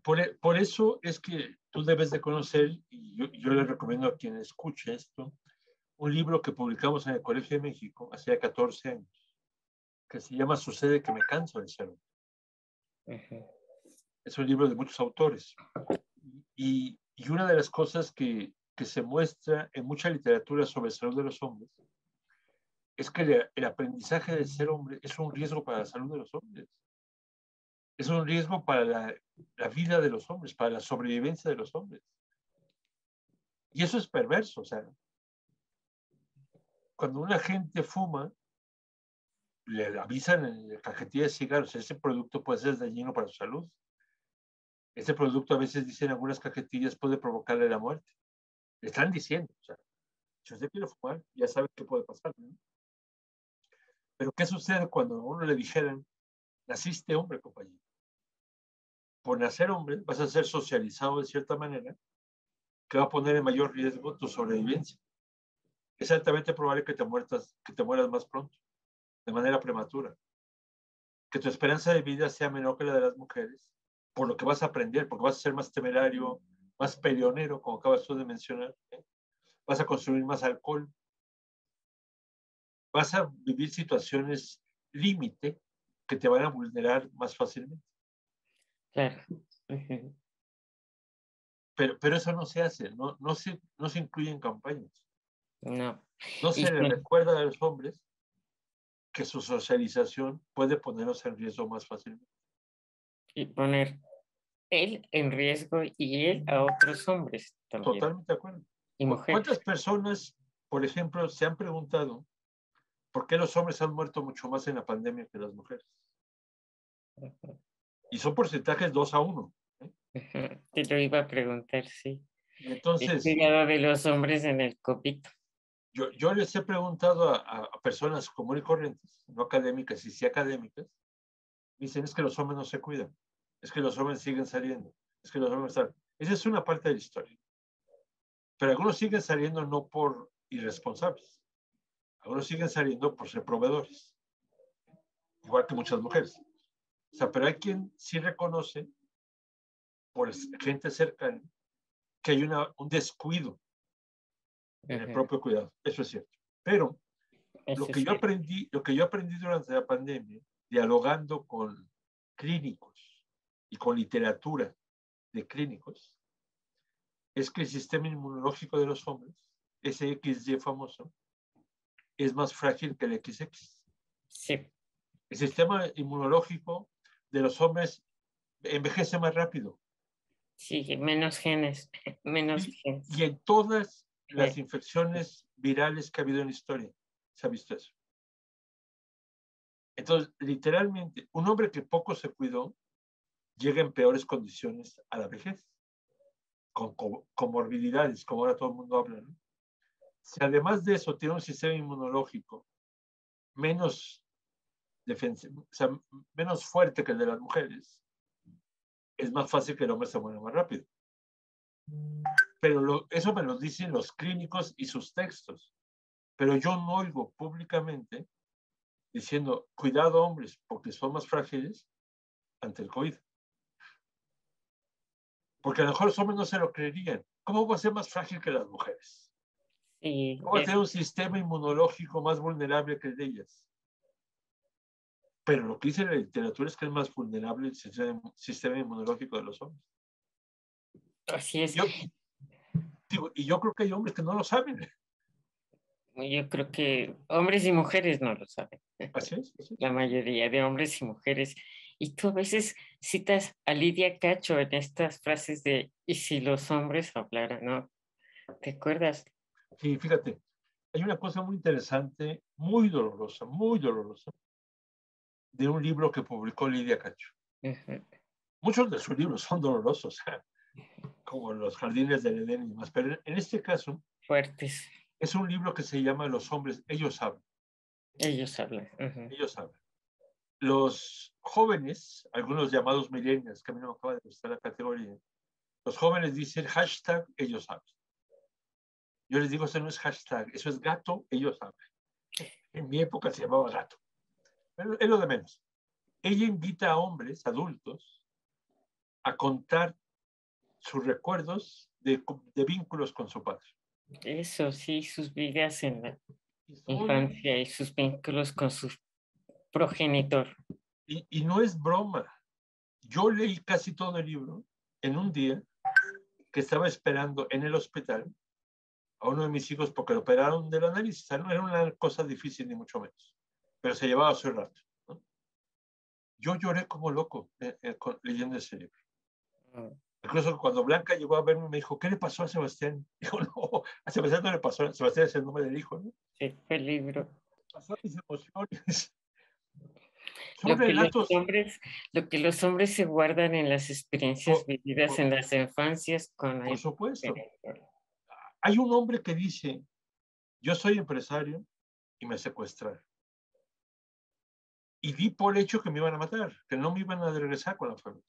Por eso es que tú debes de conocer, y yo le recomiendo a quien escuche esto, un libro que publicamos en el Colegio de México hace 14 años, que se llama Sucede que me canso de ser hombre. Uh-huh. Es un libro de muchos autores. Y una de las cosas que se muestra en mucha literatura sobre la salud de los hombres es que el aprendizaje de ser hombre es un riesgo para la salud de los hombres. Es un riesgo para la vida de los hombres, para la sobrevivencia de los hombres. Y eso es perverso, o sea. cuando una gente fuma, le avisan en la cajetilla de cigarros, ese producto puede ser dañino para su salud. Ese producto a veces dicen algunas cajetillas puede provocarle la muerte. Le están diciendo, o sea, si usted quiere fumar, ya sabe qué puede pasar, ¿no? Pero ¿qué sucede cuando a uno le dijeran, naciste hombre, compañero? Por nacer hombre, vas a ser socializado de cierta manera que va a poner en mayor riesgo tu sobrevivencia. Es altamente probable que te mueras más pronto, de manera prematura. Que tu esperanza de vida sea menor que la de las mujeres, por lo que vas a aprender, porque vas a ser más temerario, más peleonero, como acabas tú de mencionar, ¿eh? Vas a consumir más alcohol, vas a vivir situaciones límite que te van a vulnerar más fácilmente. Claro. Uh-huh. Pero eso no se hace, no se incluye en campañas. No. No Y, se le recuerda a los hombres que su socialización puede ponerlos en riesgo más fácilmente. y poner él en riesgo y él a otros hombres también. Totalmente de acuerdo. Y mujeres. ¿Cuántas personas, por ejemplo, se han preguntado por qué los hombres han muerto mucho más en la pandemia que las mujeres? Uh-huh. Y son porcentajes 2-1. Uh-huh. Te lo iba a preguntar, sí. Y El entonces, cuidado de los hombres en el COVID. yo les he preguntado a personas comunes y corrientes, no académicas y sí académicas, dicen es que los hombres no se cuidan, es que los hombres siguen saliendo, es que los hombres están... Esa es una parte de la historia. Pero algunos siguen saliendo no por irresponsables, algunos siguen saliendo por ser proveedores, igual que muchas mujeres. O sea, pero hay quien sí reconoce, por gente cercana, que hay un descuido en el propio cuidado. Eso es cierto. Pero lo que yo aprendí durante la pandemia, dialogando con clínicos y con literatura de clínicos, es que el sistema inmunológico de los hombres, ese XY famoso, es más frágil que el XX. Sí. El sistema inmunológico de los hombres envejece más rápido. Sí, menos genes, menos genes. Y en todas las infecciones virales que ha habido en la historia se ha visto eso. Entonces, literalmente, un hombre que poco se cuidó llega en peores condiciones a la vejez, con comorbilidades, como ahora todo el mundo habla, ¿no? Si además de eso tiene un sistema inmunológico menos defensivo, o sea, menos fuerte que el de las mujeres, es más fácil que el hombre se muera más rápido. Pero eso me lo dicen los clínicos y sus textos. Pero yo no oigo públicamente diciendo, cuidado hombres, porque son más frágiles ante el COVID. Porque a lo mejor los hombres no se lo creerían. ¿Cómo va a ser más frágil que las mujeres? Sí, ¿Cómo va a tener un sistema inmunológico más vulnerable que el de ellas? Pero lo que dice la literatura es que es más vulnerable el sistema inmunológico de los hombres. Así es. Y yo creo que hay hombres que no lo saben. Yo creo que hombres y mujeres no lo saben. Así es. La mayoría de hombres y mujeres. Y tú a veces citas a Lidia Cacho en estas frases de ¿y si los hombres hablaran? ¿No? ¿Te acuerdas? Sí, fíjate, hay una cosa muy interesante, muy dolorosa, de un libro que publicó Lidia Cacho. Uh-huh. Muchos de sus libros son dolorosos, como Los Jardines del Edén y demás, pero en este caso Fuertes. es un libro que se llama Los hombres, ellos hablan. Ellos hablan. Uh-huh. Ellos hablan. Los jóvenes, algunos llamados millennials, que a mí no me acaba de gustar la categoría, los jóvenes dicen hashtag ellos hablan. Yo les digo, eso no es hashtag, eso es gato, ellos hablan. En mi época se llamaba gato. Pero es lo de menos. Ella invita a hombres adultos a contar sus recuerdos de vínculos con su padre. Eso sí, sus vidas en la Son, infancia y sus vínculos con su progenitor. y no es broma. Yo leí casi todo el libro en un día que estaba esperando en el hospital a uno de mis hijos porque lo operaron de la nariz. O sea, no era una cosa difícil ni mucho menos, pero se llevaba su rato, ¿no? Yo lloré como loco leyendo ese libro. Incluso cuando Blanca llegó a verme, me dijo, ¿qué le pasó a Sebastián? Dijo, no, a Sebastián no le pasó, a Sebastián es el nombre del hijo, ¿no? Sí, peligro. Pasó mis emociones. Son Lo que los relatos. hombres, lo que los hombres se guardan en las experiencias Por, vividas por, en las infancias con por el supuesto. peligro. Hay un hombre que dice, yo soy empresario y me secuestraron. Y di por hecho que me iban a matar, que no me iban a regresar con la familia.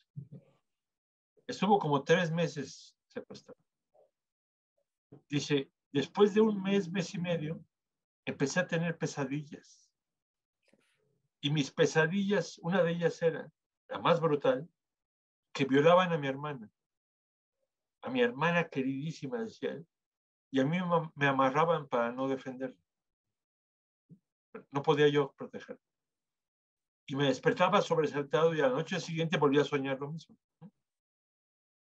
Estuvo como 3 meses secuestrado. Dice, después de un mes, mes y medio, empecé a tener pesadillas. Y mis pesadillas, una de ellas era, la más brutal, que violaban a mi hermana queridísima, decía él, y a mí me amarraban para no defenderla. No podía yo protegerla. Y me despertaba sobresaltado y a la noche siguiente volvía a soñar lo mismo.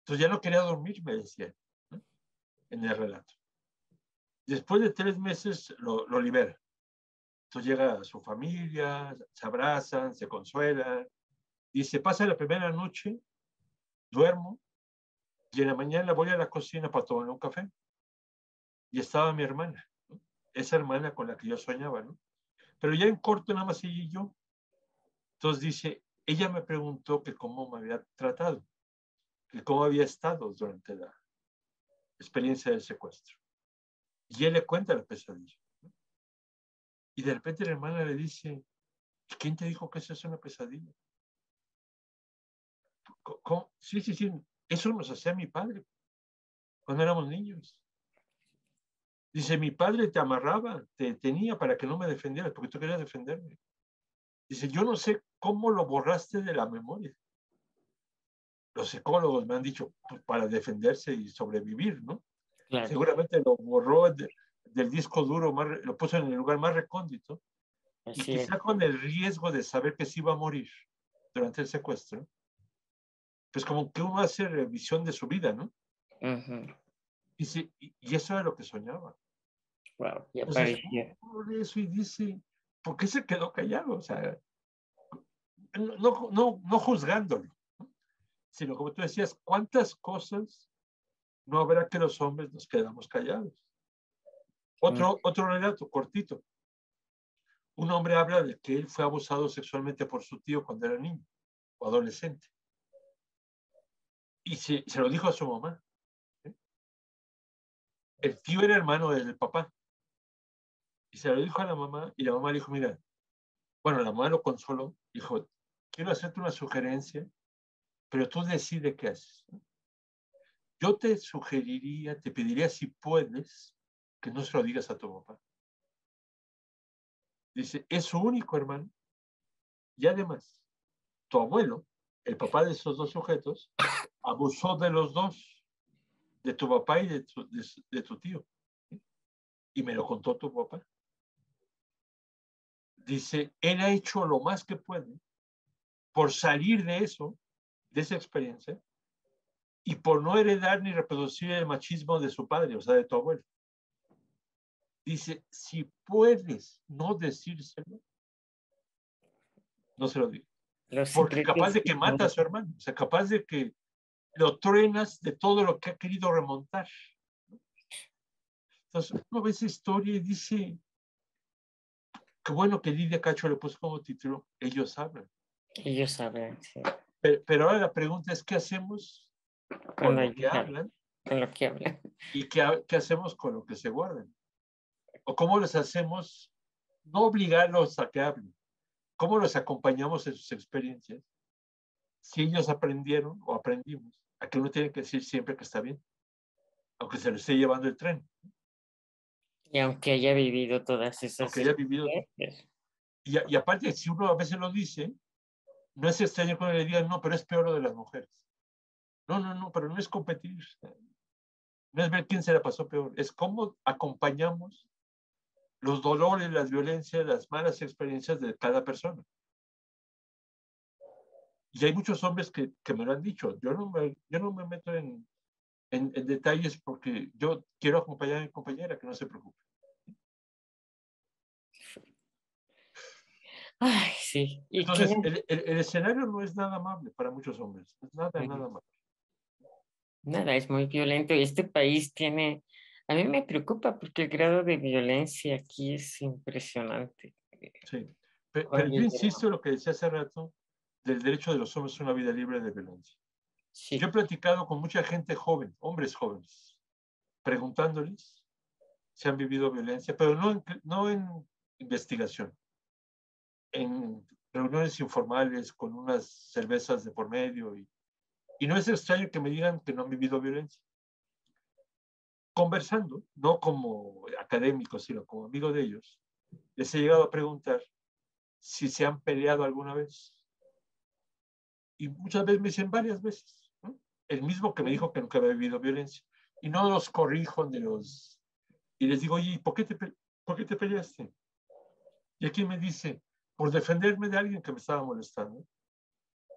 Entonces ya no quería dormir, me decía, ¿no? En el relato. Después de 3 meses lo libera. Entonces llega a su familia, se abrazan, se consuelan. Y se pasa la primera noche, duermo, y en la mañana voy a la cocina para tomar un café. Y estaba mi hermana, ¿no? Esa hermana con la que yo soñaba, ¿no? Pero ya en corto nada más ella y yo. Entonces dice, ella me preguntó que cómo me había tratado, que cómo había estado durante la experiencia del secuestro. Y él le cuenta la pesadilla. Y de repente la hermana le dice, ¿quién te dijo que eso es una pesadilla? ¿Cómo? Sí, sí, sí, eso nos hacía mi padre cuando éramos niños. Dice, mi padre te amarraba, te tenía para que no me defendieras, porque tú querías defenderme. Dice, yo no sé cómo lo borraste de la memoria. Los psicólogos me han dicho, pues, para defenderse y sobrevivir, ¿no? Claro, Seguramente lo borró del disco duro, lo puso en el lugar más recóndito, y así es. quizá con el riesgo de saber que se iba a morir durante el secuestro, pues como que uno hace revisión de su vida, ¿no? Ujú. Y eso era lo que soñaba. Wow, y Entonces, apareció. uno lee eso y dice, ¿por qué se quedó callado? O sea, no juzgándolo, ¿no? Sino como tú decías, ¿cuántas cosas no habrá que los hombres nos quedamos callados? Mm. Otro relato cortito. Un hombre habla de que él fue abusado sexualmente por su tío cuando era niño o adolescente. Y se lo dijo a su mamá. ¿Eh? El tío era hermano del papá. Y se lo dijo a la mamá y la mamá le dijo, mira, bueno, la mamá lo consoló, dijo, quiero hacerte una sugerencia, pero tú decides qué haces. Yo te sugeriría, te pediría si puedes, que no se lo digas a tu papá. Dice, es su único hermano. Y además, tu abuelo, el papá de esos dos sujetos, abusó de los dos, de tu papá y de tu tío. Y me lo contó tu papá. Dice, él ha hecho lo más que puede por salir de eso, de esa experiencia, y por no heredar ni reproducir el machismo de su padre, o sea, de tu abuelo. Dice, si puedes no decírselo, no se lo digo. Los Porque capaz secretos de que mata a su hermano, o sea, capaz de que lo truenas de todo lo que ha querido remontar. Entonces, uno ve esa historia y dice, qué bueno que Lidia Cacho le puso como título, ellos hablan. ellos sabrán, sí, Pero ahora la pregunta es, ¿qué hacemos con cuando lo que ellos hablan, hablan con lo que hablan. y qué hacemos con lo que se guardan? ¿O cómo les hacemos, no obligarlos a que hablen, cómo los acompañamos en sus experiencias? Si ellos aprendieron o aprendimos a que uno tiene que decir siempre que está bien, aunque se lo esté llevando el tren, Y aunque haya vivido todas esas aunque haya vivido. circunstancias. Y aparte, si uno a veces lo dice, no es extraño que uno le diga, no, pero es peor lo de las mujeres. No, no, no, pero no es competir. No es ver quién se la pasó peor. Es cómo acompañamos los dolores, las violencias, las malas experiencias de cada persona. Y hay muchos hombres que me lo han dicho. Yo no me meto en detalles porque yo quiero acompañar a mi compañera, que no se preocupe. Ay, sí. ¿Y qué? Entonces, el escenario no es nada amable para muchos hombres. No es nada, nada amable. Nada, es muy violento. Este país tiene, a mí me preocupa porque el grado de violencia aquí es impresionante. Sí. Juan Pero yo Guillermo. insisto en lo que decía hace rato del derecho de los hombres a una vida libre de violencia. Yo he Sí, platicado con mucha gente joven, hombres jóvenes, preguntándoles si han vivido violencia, pero no en investigación, en reuniones informales con unas cervezas de por medio. Y no es extraño que me digan que no han vivido violencia. Conversando, no como académico, sino como amigo de ellos, les he llegado a preguntar si se han peleado alguna vez. Y muchas veces me dicen varias veces, ¿no? El mismo que me dijo que nunca había vivido violencia. Y no los corrijo ni los... Y les digo, oye, ¿por qué te peleaste? Y aquí me dice, por defenderme de alguien que me estaba molestando,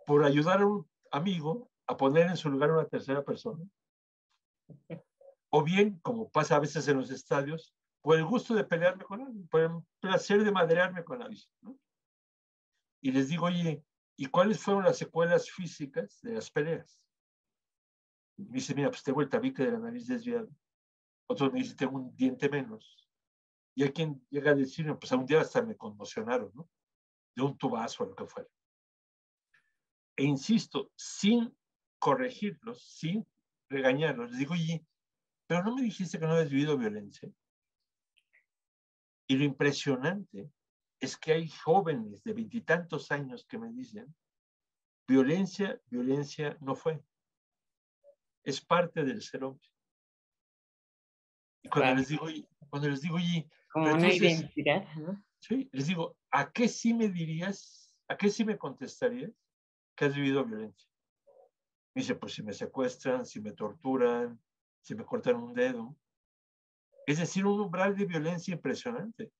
por ayudar a un amigo a poner en su lugar a una tercera persona, o bien, como pasa a veces en los estadios, por el gusto de pelearme con alguien, por el placer de madrearme con alguien, ¿no? Y les digo, oye, ¿y cuáles fueron las secuelas físicas de las peleas? Y me dice, mira, pues tengo el tabique de la nariz desviado. Otros me dicen, tengo un diente menos. Y hay quien llega a decirme, pues a un día hasta me conmocionaron, ¿no? De un tubazo o lo que fuera. E insisto, sin corregirlos, sin regañarlos, les digo, oye, pero no me dijiste que no habías vivido violencia. Y lo impresionante es que hay jóvenes de 20 y tantos años que me dicen, violencia, violencia no fue. Es parte del ser hombre. Y wow. cuando les digo, oye, pero Como una entonces, identidad, ¿no? sí, les digo, ¿a qué sí me dirías, a qué sí me contestarías que has vivido violencia? Me dice, pues si me secuestran, si me torturan, si me cortan un dedo. Es decir, un umbral de violencia impresionante.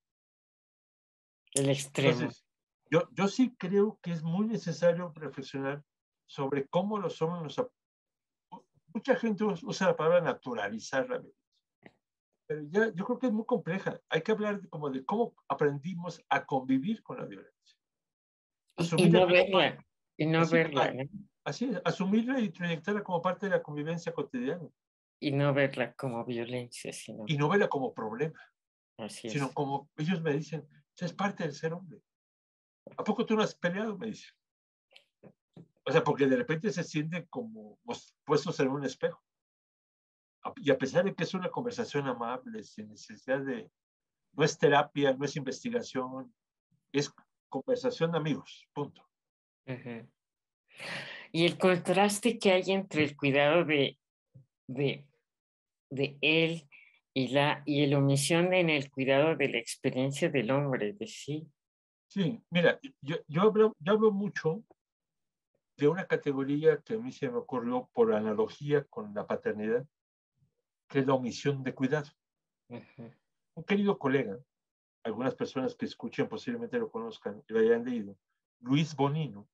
El extremo. Entonces, yo sí creo que es muy necesario reflexionar sobre cómo los hombres nos... Mucha gente usa la palabra naturalizar la violencia, pero ya yo creo que es muy compleja. Hay que hablar como de cómo aprendimos a convivir con la violencia. Y Asumirla no como parte, verla, y no así, verla, ¿no? así es, asumirla y proyectarla como parte de la convivencia cotidiana Y no verla como violencia, sino y no verla como problema, así sino es. como ellos me dicen, es parte del ser hombre. ¿A poco tú no has peleado? Me dicen. O sea, porque de repente se sienten como puestos en un espejo. Y a pesar de que es una conversación amable, sin necesidad de, no es terapia, no es investigación, es conversación de amigos, punto. Ujú. Y el contraste que hay entre el cuidado de, de él y la omisión en el cuidado de la experiencia del hombre, de sí. Sí, mira, yo hablo mucho de una categoría que a mí se me ocurrió por analogía con la paternidad, que es la omisión de cuidado. Ujú. Un querido colega, algunas personas que escuchen posiblemente lo conozcan y lo hayan leído, Luis Bonino,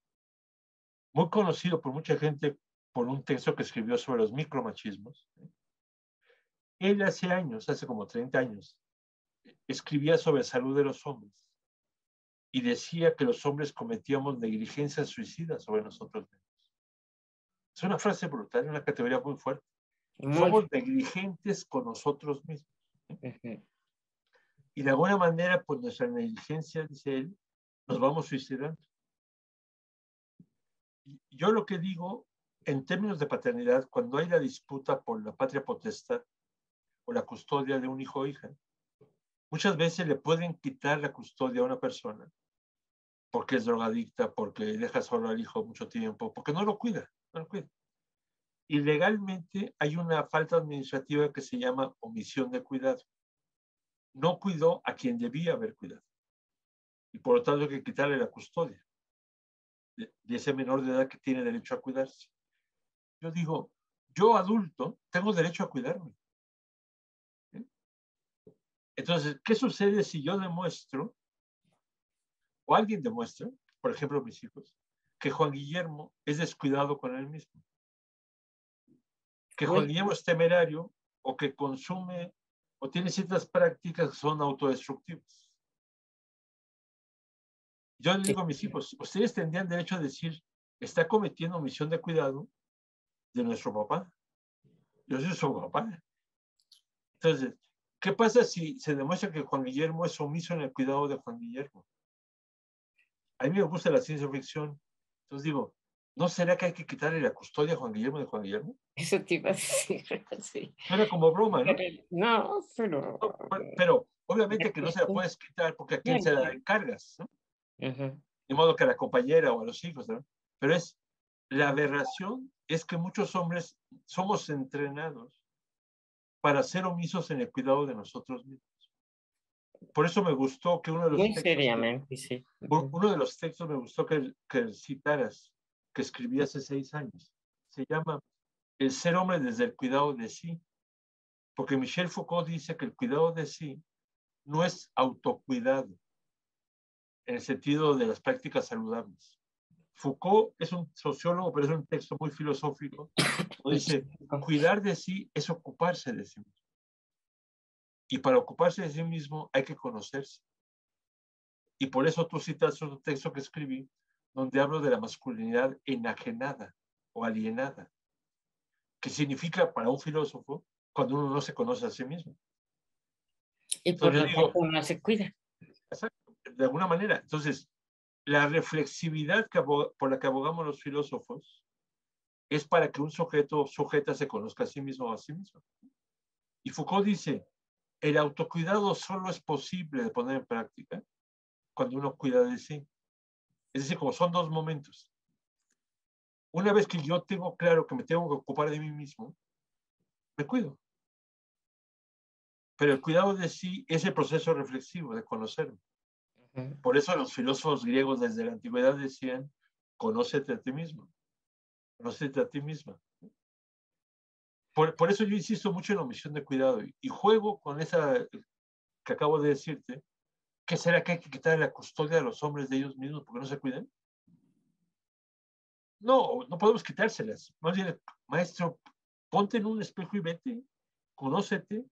muy conocido por mucha gente por un texto que escribió sobre los micromachismos. Él hace años, hace como 30 años, escribía sobre salud de los hombres y decía que los hombres cometíamos negligencias suicidas sobre nosotros mismos. Es una frase brutal, una categoría muy fuerte. Muy. Somos negligentes con nosotros mismos. Ujú. Y de alguna manera, pues nuestra negligencia, dice él, nos vamos suicidando. Y yo lo que digo, en términos de paternidad, cuando hay la disputa por la patria potestad o la custodia de un hijo o hija, muchas veces le pueden quitar la custodia a una persona porque es drogadicta, porque deja solo al hijo mucho tiempo, porque no lo cuida, no lo cuida. Y legalmente hay una falta administrativa que se llama omisión de cuidado. No cuidó a quien debía haber cuidado. Y por lo tanto hay que quitarle la custodia de ese menor de edad que tiene derecho a cuidarse. Yo digo, yo adulto tengo derecho a cuidarme. ¿Eh? Entonces, ¿qué sucede si yo demuestro, o alguien demuestra, por ejemplo mis hijos, que Juan Guillermo es descuidado con él mismo? Que Juan Uy, Guillermo es temerario o que consume o tiene ciertas prácticas que son autodestructivas. Yo le sí, digo a mis hijos, ustedes tendrían derecho a decir, está cometiendo omisión de cuidado de nuestro papá. Yo soy su papá. Entonces, ¿qué pasa si se demuestra que Juan Guillermo es omiso en el cuidado de Juan Guillermo? A mí me gusta la ciencia ficción. Entonces digo, ¿no será que hay que quitarle la custodia a Juan Guillermo de Juan Guillermo? Eso te iba a decir, sí. Suena como broma, ¿no? No, pero... No, pero obviamente que no se la puedes quitar porque a quién se la encargas, ¿no? De modo que a la compañera o a los hijos, ¿no? Pero la aberración es que muchos hombres somos entrenados para ser omisos en el cuidado de nosotros mismos. Por eso me gustó que uno de los Muy textos... seriamente, sí. Uno de los textos me gustó que citaras, que escribí hace 6 años. Se llama El ser hombre desde el cuidado de sí. Porque Michel Foucault dice que el cuidado de sí no es autocuidado, en el sentido de las prácticas saludables. Foucault es un sociólogo, pero es un texto muy filosófico. Dice, cuidar de sí es ocuparse de sí mismo. Y para ocuparse de sí mismo hay que conocerse. Y por eso tú citas otro texto que escribí, donde hablo de la masculinidad enajenada o alienada, que significa para un filósofo cuando uno no se conoce a sí mismo. Y por Entonces lo digo, tanto no se cuida. de alguna manera, entonces, la reflexividad por la que abogamos los filósofos es para que un sujeta se conozca a sí mismo o a sí mismo. Y Foucault dice, el autocuidado solo es posible de poner en práctica cuando uno cuida de sí. Es decir, como son dos momentos. Una vez que yo tengo claro que me tengo que ocupar de mí mismo, me cuido. Pero el cuidado de sí es el proceso reflexivo de conocerme. Por eso los filósofos griegos desde la antigüedad decían, conócete a ti mismo, conócete a ti misma. Por eso yo insisto mucho en la omisión de cuidado y juego con esa que acabo de decirte. ¿Qué será que hay que quitar la custodia de los hombres de ellos mismos porque no se cuidan? No, no podemos quitárselas. Más bien, maestro, ponte en un espejo y vete, conócete,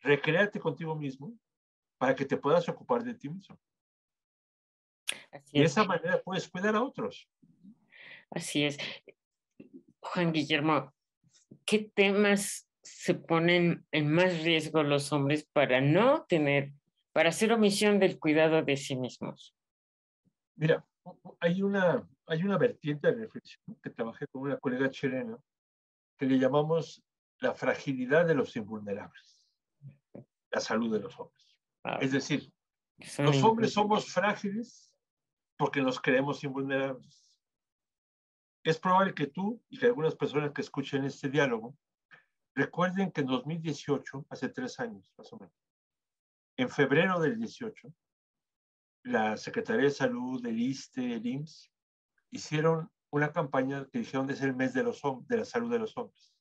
recréate contigo mismo para que te puedas ocupar de ti mismo. Así De es. esa manera puedes cuidar a otros. Así es. Juan Guillermo, ¿qué temas se ponen en más riesgo los hombres para hacer omisión del cuidado de sí mismos? Mira, hay una vertiente de reflexión que trabajé con una colega chilena que le llamamos la fragilidad de los invulnerables, la salud de los hombres. Wow. Es decir, Son los hombres somos frágiles porque nos creemos invulnerables. Es probable que tú y que algunas personas que escuchen este diálogo recuerden que en 2018, hace 3 años más o menos, en febrero del 18, la Secretaría de Salud, el ISSSTE, el IMSS, hicieron una campaña que dijeron de ser el mes de la salud de los hombres.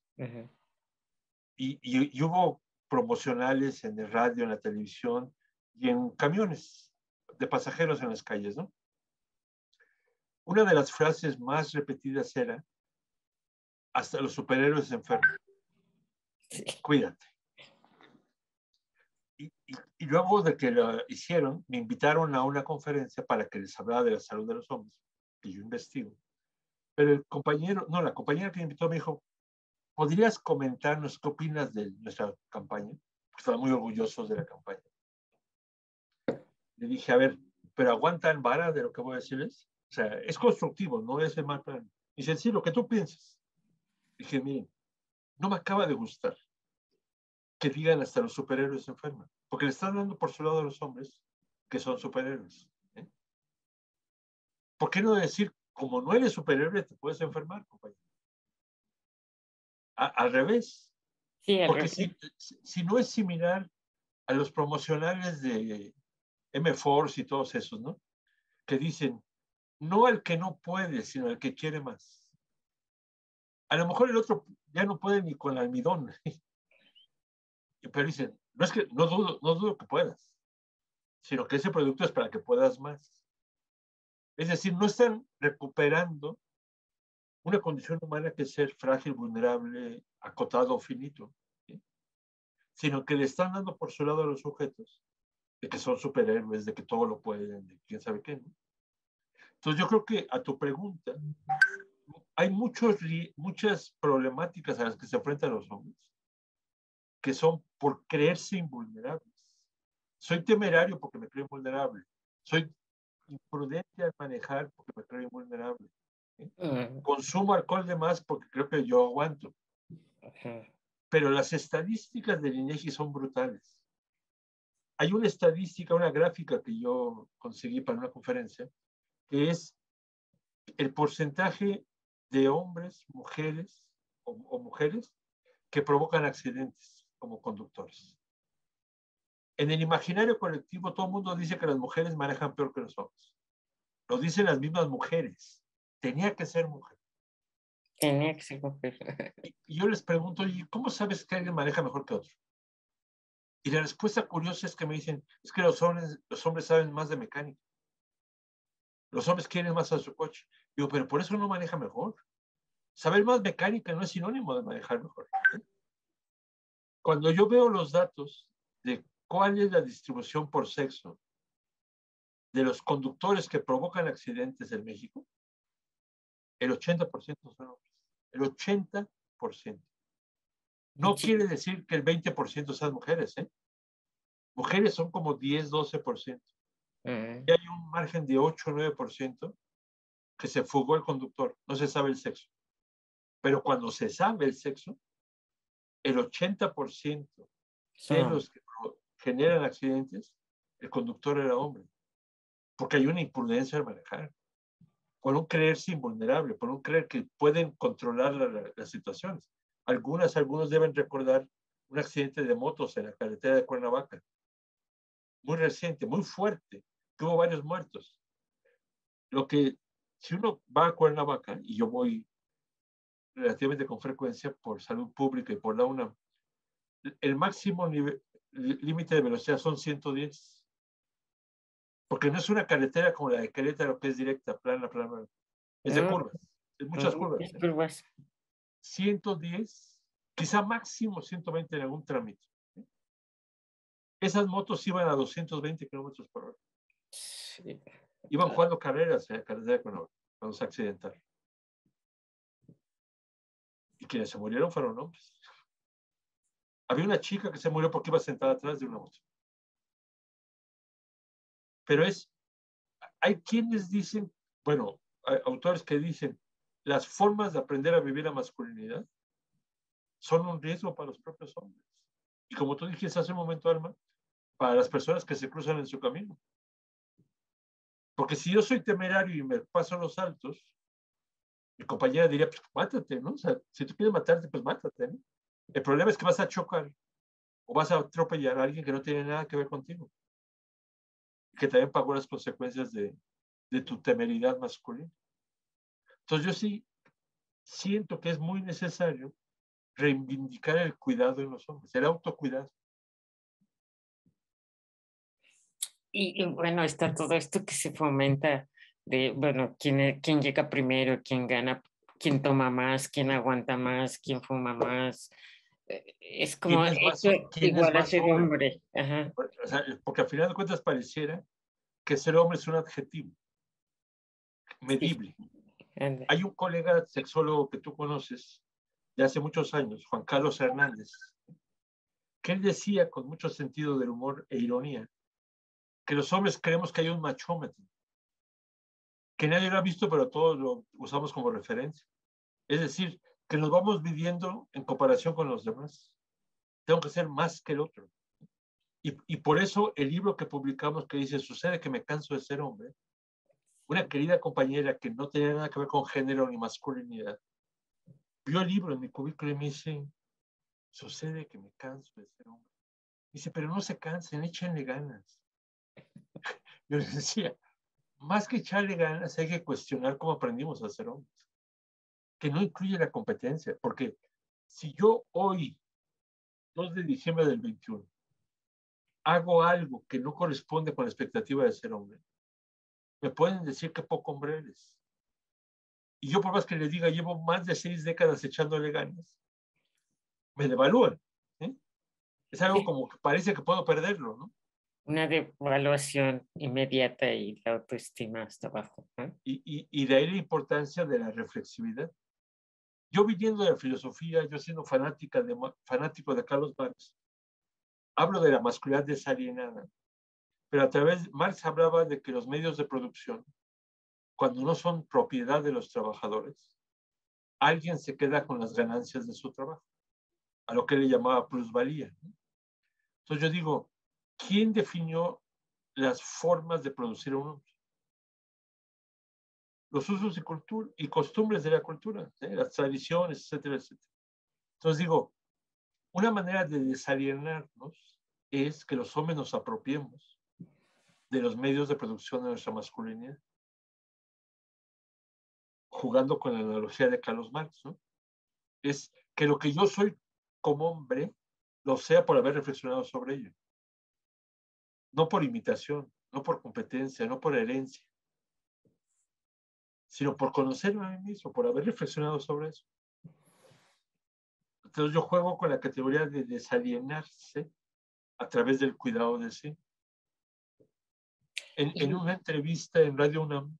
Y hubo promocionales en el radio, en la televisión y en camiones de pasajeros en las calles, ¿no? Una de las frases más repetidas era, hasta los superhéroes se enferman. Sí. Cuídate. Y luego de que lo hicieron, me invitaron a una conferencia para que les hablara de la salud de los hombres, que yo investigo. Pero la compañera que me invitó me dijo, ¿podrías comentarnos qué opinas de nuestra campaña? Porque estaban muy orgullosos de la campaña. Le dije, a ver, pero aguantan vara de lo que voy a decirles. O sea, es constructivo, no es el mal plan. Y dice, sí, lo que tú piensas. Dije, miren, no me acaba de gustar que digan hasta los superhéroes se enferman, porque le están dando por su lado a los hombres que son superhéroes. ¿Por qué no decir, como no eres superhéroe, te puedes enfermar, compañero? Al revés. Sí, Porque si no es similar a los promocionales de M-Force y todos esos, ¿no? Que dicen, no al que no puede, sino al que quiere más. A lo mejor el otro ya no puede ni con el almidón. Pero dicen, no es que no dudo que puedas, sino que ese producto es para que puedas más. Es decir, no están recuperando una condición humana que es ser frágil, vulnerable, acotado, finito, ¿sí? Sino que le están dando por su lado a los sujetos de que son superhéroes, de que todo lo pueden, de quién sabe qué, ¿no? Entonces yo creo que a tu pregunta, hay muchas problemáticas a las que se enfrentan los hombres, que son por creerse invulnerables. Soy temerario porque me creo invulnerable. Soy imprudente al manejar porque me creo invulnerable. Consumo alcohol de más porque creo que yo aguanto. Pero las estadísticas del INEGI son brutales. Hay una estadística, una gráfica que yo conseguí para una conferencia, que es el porcentaje de hombres, mujeres o mujeres que provocan accidentes como conductores. En el imaginario colectivo, todo el mundo dice que las mujeres manejan peor que los hombres. Lo dicen las mismas mujeres. Tenía que ser mujer. Tenía que ser mujer. Y yo les pregunto, ¿y cómo sabes que alguien maneja mejor que otro? Y la respuesta curiosa es que me dicen, es que los hombres saben más de mecánica. Los hombres quieren más a su coche. Digo, pero por eso no maneja mejor. Saber más mecánica no es sinónimo de manejar mejor. Cuando yo veo los datos de cuál es la distribución por sexo de los conductores que provocan accidentes en México, el 80% son hombres. El 80%. No quiere decir que el 20% sean mujeres, ¿eh? Mujeres son como 10, 12%. Y hay un margen de 8 o 9% que se fugó el conductor. No se sabe el sexo. Pero cuando se sabe el sexo, el 80% de los que generan accidentes, el conductor era hombre. Porque hay una imprudencia al manejar. Por un creerse invulnerable, por un creer que pueden controlar las situaciones. Algunos deben recordar un accidente de motos en la carretera de Cuernavaca. Muy reciente, muy fuerte, que hubo varios muertos. Lo que, si uno va a Cuernavaca, y yo voy relativamente con frecuencia por salud pública y por la UNAM, el máximo límite de velocidad son 110. Porque no es una carretera como la de Querétaro, que es directa, plana. Es de curvas, es muchas curvas. 110, quizá máximo 120 en algún trámite. Esas motos iban a 220 kilómetros por hora. Sí. Iban jugando carreras en la carretera cuando se accidentaron. Y quienes se murieron fueron hombres. Había una chica que se murió porque iba sentada atrás de una moto. Pero hay quienes dicen, bueno, hay autores que dicen, las formas de aprender a vivir la masculinidad son un riesgo para los propios hombres. Y como tú dijiste hace un momento, Alma, para las personas que se cruzan en su camino. Porque si yo soy temerario y me paso los saltos, mi compañera diría, pues mátate, ¿no? O sea, si tú quieres matarte, pues mátate, ¿no? El problema es que vas a chocar o vas a atropellar a alguien que no tiene nada que ver contigo, que también pagó las consecuencias de tu temeridad masculina. Entonces yo sí siento que es muy necesario reivindicar el cuidado en los hombres, el autocuidado. Y bueno, está todo esto que se fomenta de, bueno, quién llega primero, quién gana, quién toma más, quién aguanta más, quién fuma más. Es como igual a ser hombre. Ajá. O sea, porque al final de cuentas pareciera que ser hombre es un adjetivo medible. Sí. Hay un colega sexólogo que tú conoces de hace muchos años, Juan Carlos Hernández, que él decía con mucho sentido del humor e ironía que los hombres creemos que hay un machómetro, que nadie lo ha visto, pero todos lo usamos como referencia. Es decir, que nos vamos midiendo en comparación con los demás. Tengo que ser más que el otro. Y por eso el libro que publicamos que dice, sucede que me canso de ser hombre, una querida compañera que no tenía nada que ver con género ni masculinidad, vio el libro en mi cubículo y me dice, sucede que me canso de ser hombre. Dice, pero no se cansen, échenle ganas. Yo les decía, más que echarle ganas, hay que cuestionar cómo aprendimos a ser hombres, que no incluye la competencia, porque si yo hoy, 2 de diciembre del 21, hago algo que no corresponde con la expectativa de ser hombre, me pueden decir que poco hombre eres. Y yo por más que les diga, llevo más de 6 décadas echándole ganas, me devalúan. ¿Eh? Es algo como que parece que puedo perderlo, ¿no? Una devaluación inmediata y la autoestima hasta abajo, ¿no? Y de ahí la importancia de la reflexividad. Yo viniendo de la filosofía, yo siendo fanático de Carlos Marx, hablo de la masculinidad desalienada, pero a través, Marx hablaba de que los medios de producción, cuando no son propiedad de los trabajadores, alguien se queda con las ganancias de su trabajo, a lo que él llamaba plusvalía. Entonces yo digo, ¿quién definió las formas de producir un hombre? Los usos y costumbres de la cultura, ¿sí? Las tradiciones, etcétera, etcétera. Entonces digo, una manera de desalienarnos es que los hombres nos apropiemos de los medios de producción de nuestra masculinidad, jugando con la analogía de Carlos Marx, ¿no? Es que lo que yo soy como hombre, lo sea por haber reflexionado sobre ello. No por imitación, no por competencia, no por herencia, sino por conocerme a mí mismo, por haber reflexionado sobre eso. Entonces yo juego con la categoría de desalienarse a través del cuidado de sí. En una entrevista en Radio UNAM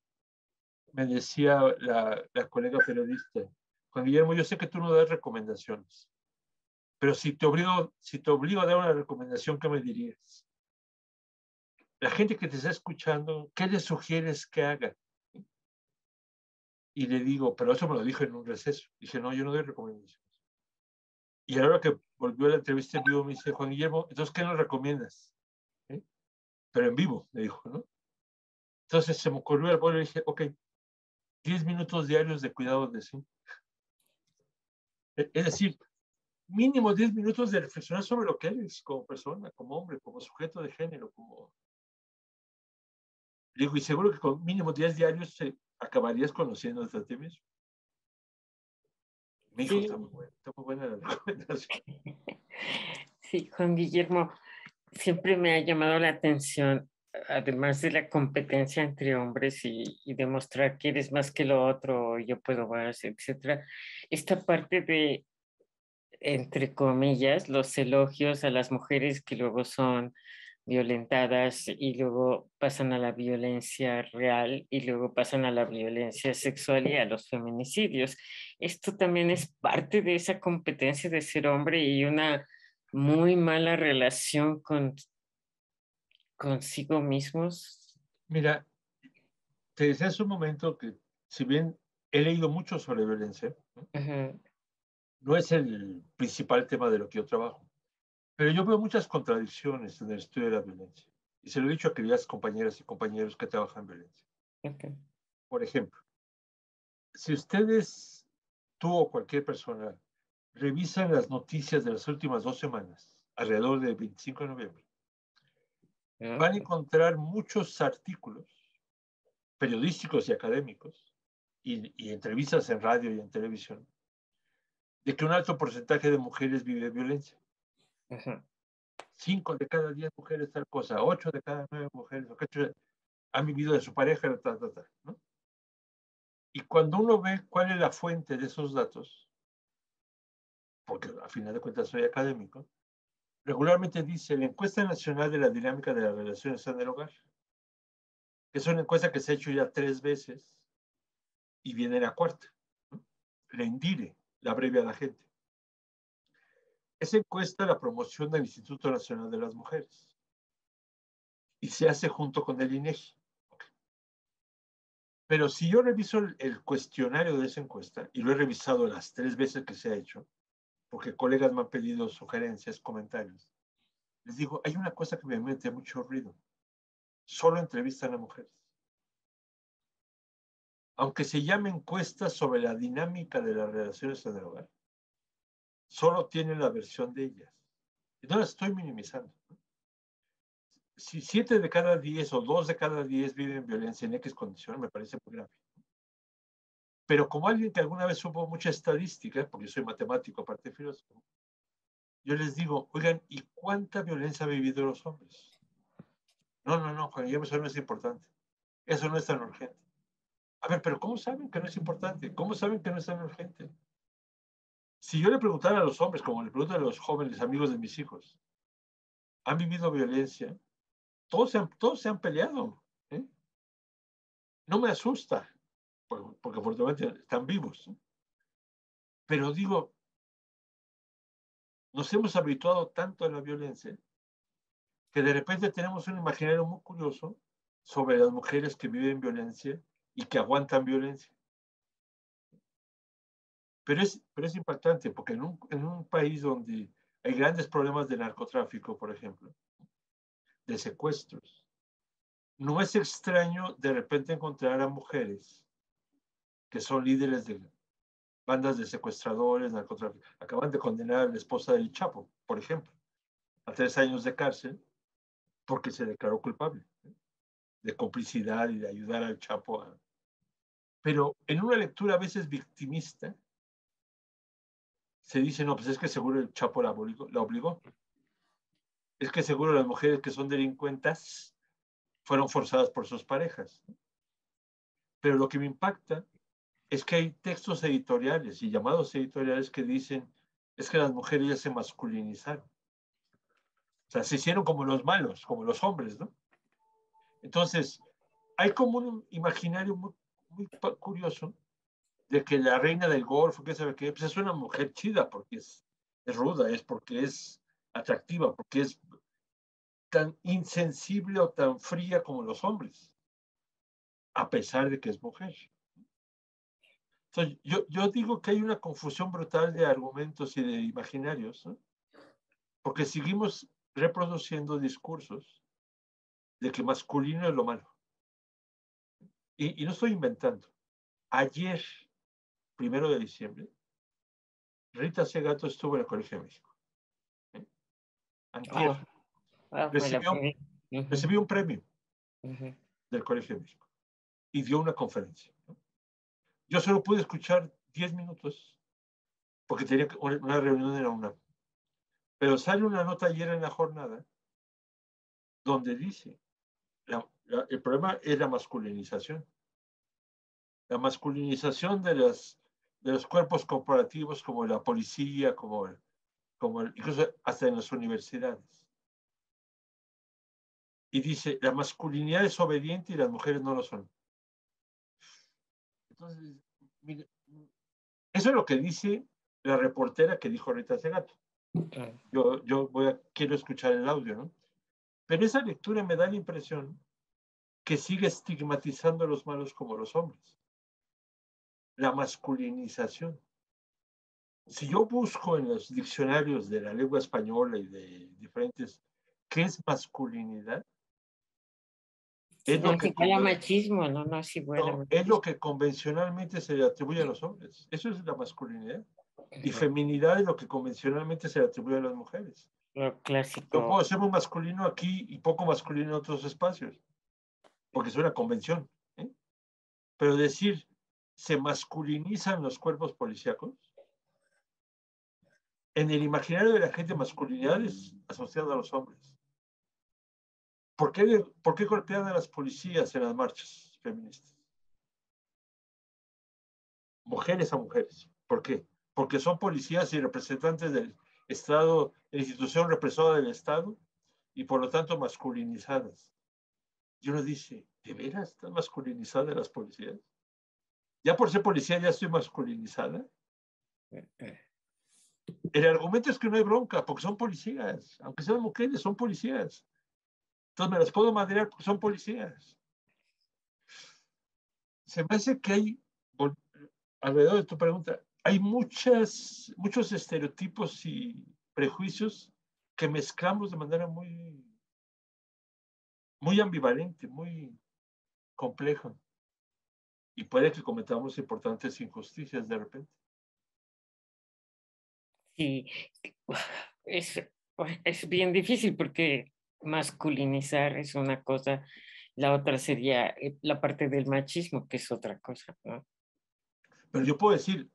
me decía la colega periodista, Juan Guillermo, yo sé que tú no das recomendaciones, pero si te obligo a dar una recomendación, ¿qué me dirías? La gente que te está escuchando, ¿qué le sugieres que haga? Y le digo, pero eso me lo dijo en un receso. Dije, no, yo no doy recomendaciones. Y a la hora que volvió a la entrevista en vivo, me dice, Juan Guillermo, entonces, ¿qué nos recomiendas? ¿Eh? Pero en vivo, me dijo, ¿no? Entonces se me ocurrió el vuelo y dije, ok, 10 minutos diarios de cuidado de sí. Es decir, mínimo 10 minutos de reflexionar sobre lo que eres como persona, como hombre, como sujeto de género, como... Digo, y seguro que con mínimo 10 diarios acabarías conociéndote a ti mismo. Mi hijo Sí. está muy buena la recomendación. Sí, Juan Guillermo, siempre me ha llamado la atención, además de la competencia entre hombres y demostrar que eres más que lo otro, yo puedo más, etcétera, esta parte de, entre comillas, los elogios a las mujeres que luego son violentadas y luego pasan a la violencia real y luego pasan a la violencia sexual y a los feminicidios. Esto también es parte de esa competencia de ser hombre y una muy mala relación con consigo mismos. Mira, te decía hace un momento que si bien he leído mucho sobre violencia, ¿no? Ajá. No es el principal tema de lo que yo trabajo, pero yo veo muchas contradicciones en el estudio de la violencia. Y se lo he dicho a queridas compañeras y compañeros que trabajan en violencia. Okay. Por ejemplo, si ustedes, tú o cualquier persona, revisan las noticias de las últimas 2 semanas, alrededor del 25 de noviembre, van a encontrar muchos artículos periodísticos y académicos y entrevistas en radio y en televisión de que un alto porcentaje de mujeres vive violencia. Ajá. 5 de cada 10 mujeres tal cosa, 8 de cada 9 mujeres han vivido de su pareja, ¿no? Y cuando uno ve cuál es la fuente de esos datos, porque a final de cuentas soy académico, regularmente dice la encuesta nacional de la dinámica de las relaciones en el hogar, que es una encuesta que se ha hecho ya 3 veces y viene la cuarta, ¿no? La INDIRE, la abrevia a la gente. Esa encuesta la promociona el Instituto Nacional de las Mujeres y se hace junto con el INEGI. Pero si yo reviso el cuestionario de esa encuesta, y lo he revisado las 3 veces que se ha hecho, porque colegas me han pedido sugerencias, comentarios, les digo, hay una cosa que me mete mucho ruido. Solo entrevistan a mujeres. Aunque se llame encuesta sobre la dinámica de las relaciones en el hogar, solo tienen la versión de ellas. Y no las estoy minimizando. Si 7 de cada 10 o 2 de cada 10 viven violencia en X condición, me parece muy grave. Pero como alguien que alguna vez supo mucha estadística, porque yo soy matemático, aparte de filósofo, yo les digo, oigan, ¿y cuánta violencia han vivido los hombres? No, Juan Guillermo, eso no es importante. Eso no es tan urgente. A ver, pero ¿cómo saben que no es importante? ¿Cómo saben que no es tan urgente? Si yo le preguntara a los hombres, como le pregunto a los jóvenes amigos de mis hijos, ¿han vivido violencia? todos se han peleado. ¿Eh? No me asusta, porque afortunadamente están vivos. ¿Eh? Pero digo, nos hemos habituado tanto a la violencia que de repente tenemos un imaginario muy curioso sobre las mujeres que viven violencia y que aguantan violencia. Pero es impactante porque en un país donde hay grandes problemas de narcotráfico, por ejemplo, de secuestros, no es extraño de repente encontrar a mujeres que son líderes de bandas de secuestradores, narcotráficos. Acaban de condenar a la esposa del Chapo, por ejemplo, a 3 años de cárcel porque se declaró culpable de complicidad y de ayudar al Chapo a... Pero en una lectura a veces victimista, se dice, no, pues es que seguro el Chapo la obligó. Es que seguro las mujeres que son delincuentas fueron forzadas por sus parejas. Pero lo que me impacta es que hay textos editoriales y llamados editoriales que dicen, es que las mujeres ya se masculinizaron. O sea, se hicieron como los malos, como los hombres, ¿no? Entonces, hay como un imaginario muy curioso de que la reina del golfo, qué sabe qué, pues es una mujer chida porque es ruda, es porque es atractiva, porque es tan insensible o tan fría como los hombres, a pesar de que es mujer. Entonces, yo digo que hay una confusión brutal de argumentos y de imaginarios, ¿no? Porque seguimos reproduciendo discursos de que masculino es lo malo. Y no estoy inventando. Ayer, 1 de diciembre, Rita Segato estuvo en el Colegio de México. ¿Eh? Antier. Oh, oh, me la Recibió, perdí. Ujú, recibió un premio ujú. del Colegio de México y dio una conferencia. ¿No? Yo solo pude escuchar 10 minutos porque tenía una reunión en la UNAM. Pero sale una nota ayer en la jornada donde dice, el problema es la masculinización. La masculinización de los cuerpos corporativos como la policía, incluso hasta en las universidades. Y dice, la masculinidad es obediente y las mujeres no lo son. Entonces, mire, eso es lo que dice la reportera que dijo Rita Segato. Yo quiero escuchar el audio, ¿no? Pero esa lectura me da la impresión que sigue estigmatizando a los malos como los hombres. La masculinización. Si yo busco en los diccionarios de la lengua española y de diferentes, ¿qué es masculinidad? Sí, Es no lo es que, igual a machismo, no, no es igual a no, es lo machismo. que convencionalmente se le atribuye a los hombres. Eso es la masculinidad. Y Ujú. feminidad es lo que convencionalmente se le atribuye a las mujeres. Lo Yo clásico. puedo ser muy masculino aquí y poco masculino en otros espacios, porque es una convención. ¿Eh? Pero decir, se masculinizan los cuerpos policíacos, en el imaginario de la gente, masculinidad es asociada a los hombres. ¿Por qué golpean a las policías en las marchas feministas? Mujeres a mujeres. ¿Por qué? Porque son policías y representantes del Estado, de la institución represora del Estado, y por lo tanto masculinizadas. Y uno dice, ¿de veras están masculinizadas las policías? Ya por ser policía ya estoy masculinizada. El argumento es que no hay bronca, porque son policías. Aunque sean mujeres, son policías. Entonces me las puedo madrear porque son policías. Se me hace que hay, alrededor de tu pregunta, hay muchos estereotipos y prejuicios que mezclamos de manera muy ambivalente, muy compleja. Y puede que cometamos importantes injusticias de repente. Sí, es, es bien difícil porque masculinizar es una cosa, la otra sería la parte del machismo, que es otra cosa, ¿no? Pero yo puedo decir,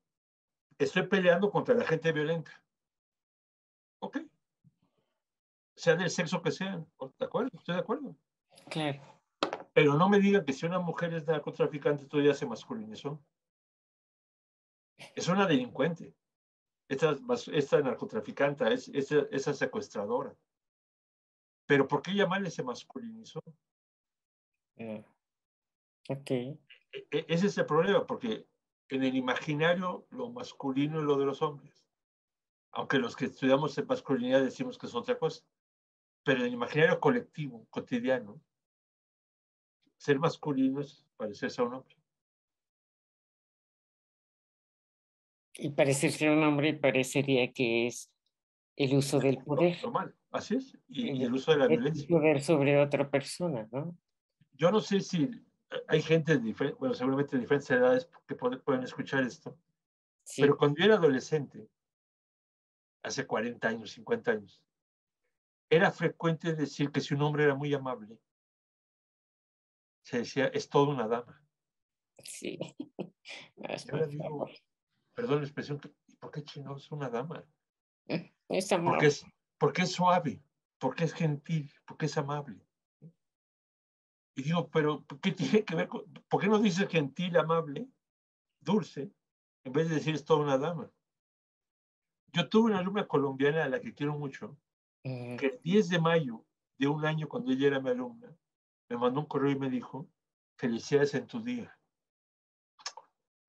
estoy peleando contra la gente violenta. Ok, sea del sexo que sea. ¿De acuerdo? Estoy de acuerdo. Claro, Pero no me digan que si una mujer es narcotraficante todavía se masculinizó. Es una delincuente. Esta narcotraficante, esa secuestradora. Pero ¿por qué Yamal se masculinizó? Ok. Ese es el problema, porque en el imaginario lo masculino es lo de los hombres, aunque los que estudiamos en masculinidad decimos que es otra cosa, pero en el imaginario colectivo, cotidiano, ser masculino es parecerse a un hombre. Y parecerse a un hombre parecería que es el uso del poder, Normal, así es, y el el, uso de la el violencia. poder sobre otra persona, ¿no? Yo no sé si hay gente de bueno, seguramente de diferentes edades que pueden escuchar esto, pero Sí, cuando yo era adolescente, hace 40 años, 50 años, era frecuente decir que si un hombre era muy amable, se decía, es toda una dama. sí. Y Por ahora favor. digo, perdón la expresión, ¿y por qué chino es una dama? Es Porque amor. es, porque es suave, porque es gentil, porque es amable. Y digo, pero ¿qué tiene que ver con, por qué no dice gentil, amable, dulce, en vez de decir es toda una dama? Yo tuve una alumna colombiana a la que quiero mucho, Mm, que el 10 de mayo de un año, cuando ella era mi alumna, me mandó un correo y me dijo, felicidades en tu día.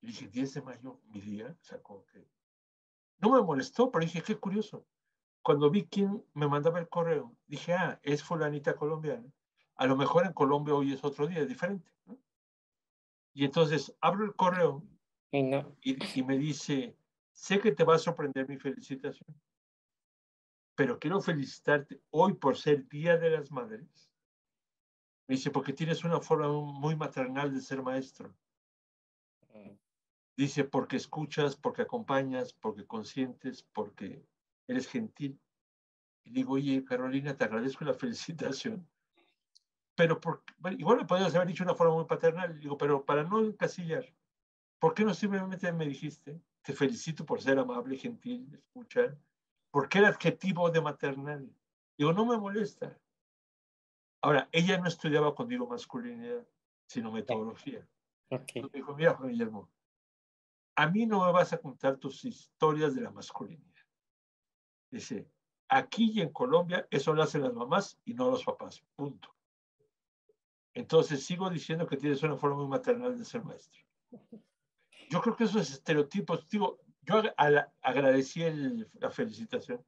Y dije, 10 de mayo, mi día, o sea, como que no me molestó, pero dije, qué curioso. Cuando vi quién me mandaba el correo, dije, ah, es fulanita colombiana. A lo mejor en Colombia hoy es otro día, es diferente, ¿no? Y entonces abro el correo y no. y me dice, sé que te va a sorprender mi felicitación, pero quiero felicitarte hoy por ser Día de las Madres. Me dice, porque tienes una forma muy maternal de ser maestro. Dice, porque escuchas, porque acompañas, porque consientes, porque eres gentil. Y digo, oye, Carolina, te agradezco la felicitación, pero igual me podrías haber dicho de una forma muy paternal. Digo, pero para no encasillar, ¿por qué no simplemente me dijiste, te felicito por ser amable, gentil, escuchar? ¿Por qué el adjetivo de maternal? Digo, no me molesta. Ahora, ella no estudiaba conmigo masculinidad, sino Ya, metodología. ok. Entonces me dijo, mira, Juan Guillermo, a mí no me vas a contar tus historias de la masculinidad. Dice, aquí y en Colombia eso lo hacen las mamás y no los papás, punto. Entonces sigo diciendo que tienes una forma muy maternal de ser maestro. Yo creo que esos estereotipos, digo, yo agradecí la felicitación,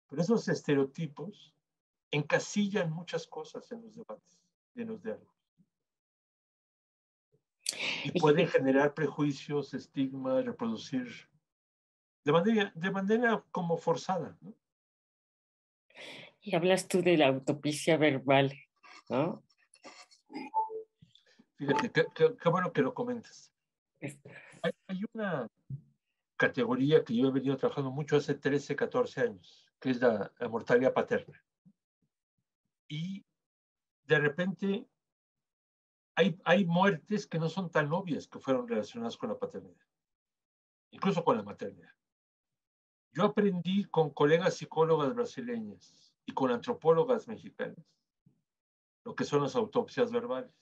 pero esos estereotipos encasillan muchas cosas en los debates y en los diálogos. Y pueden Y, generar prejuicios, estigmas, reproducir de manera como forzada, ¿no? y hablas tú de la autopsia verbal, ¿no? Fíjate, qué bueno que lo comentas. Es- Hay una categoría que yo he venido trabajando mucho hace 13, 14 años, que es la mortalidad paterna. Y de repente hay muertes que no son tan obvias que fueron relacionadas con la paternidad, incluso con la maternidad. Yo aprendí con colegas psicólogas brasileñas y con antropólogas mexicanas lo que son las autopsias verbales.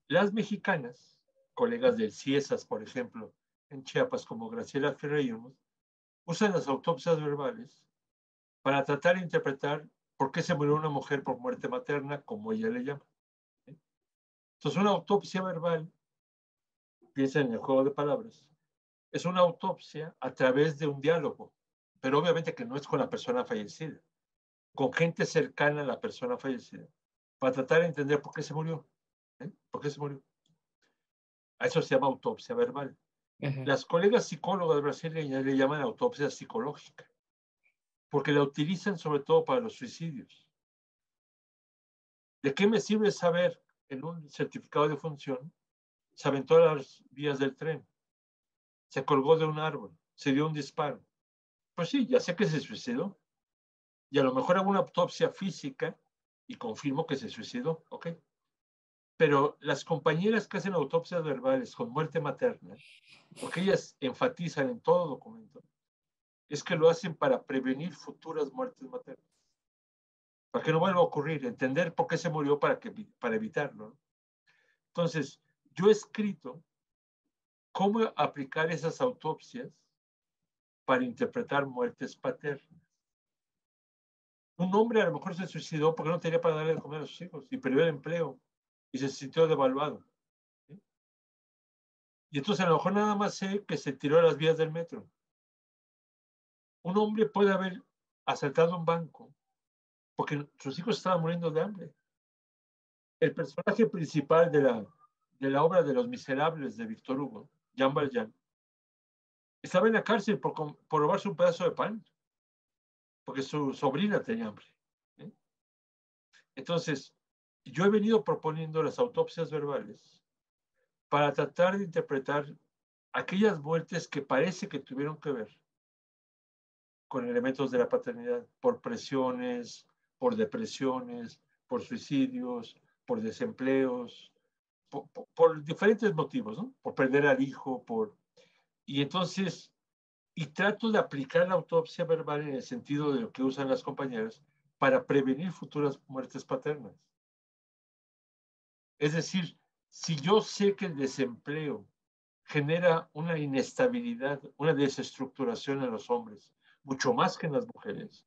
Las mexicanas, colegas del CIESAS, por ejemplo, en Chiapas, como Graciela Ferreira, usan las autopsias verbales para tratar de interpretar por qué se murió una mujer por muerte materna, como ella le llama. Entonces, una autopsia verbal, piensa en el juego de palabras, es una autopsia a través de un diálogo, pero obviamente que no es con la persona fallecida, con gente cercana a la persona fallecida, para tratar de entender por qué se murió. ¿Por qué se murió? A eso se llama autopsia verbal. Ujú. Las colegas psicólogas brasileñas le llaman autopsia psicológica, porque la utilizan sobre todo para los suicidios. ¿De qué me sirve saber en un certificado de función? Se aventó a las vías del tren, se colgó de un árbol, se dio un disparo. Pues sí, ya sé que se suicidó. Y a lo mejor hago una autopsia física y confirmo que se suicidó, ¿ok? Pero las compañeras que hacen autopsias verbales con muerte materna, lo que ellas enfatizan en todo documento, es que lo hacen para prevenir futuras muertes maternas. Para que no vuelva a ocurrir, entender por qué se murió para evitarlo, ¿no? Entonces, yo he escrito cómo aplicar esas autopsias para interpretar muertes paternas. Un hombre a lo mejor se suicidó porque no tenía para darle de comer a sus hijos y perdió el empleo y se sintió devaluado. ¿Sí? Y entonces a lo mejor nada más sé que se tiró a las vías del metro. Un hombre puede haber asaltado un banco porque sus hijos estaban muriendo de hambre. El personaje principal de la obra de Los Miserables de Víctor Hugo, Jean Valjean, estaba en la cárcel por robarse un pedazo de pan, porque su sobrina tenía hambre. ¿Sí? Entonces, yo he venido proponiendo las autopsias verbales para tratar de interpretar aquellas muertes que parece que tuvieron que ver con elementos de la paternidad, por presiones, por depresiones, por suicidios, por desempleos, por diferentes motivos, ¿no? Por perder al hijo, Y entonces, y trato de aplicar la autopsia verbal en el sentido de lo que usan las compañeras para prevenir futuras muertes paternas. Es decir, si yo sé que el desempleo genera una inestabilidad, una desestructuración en los hombres, mucho más que en las mujeres,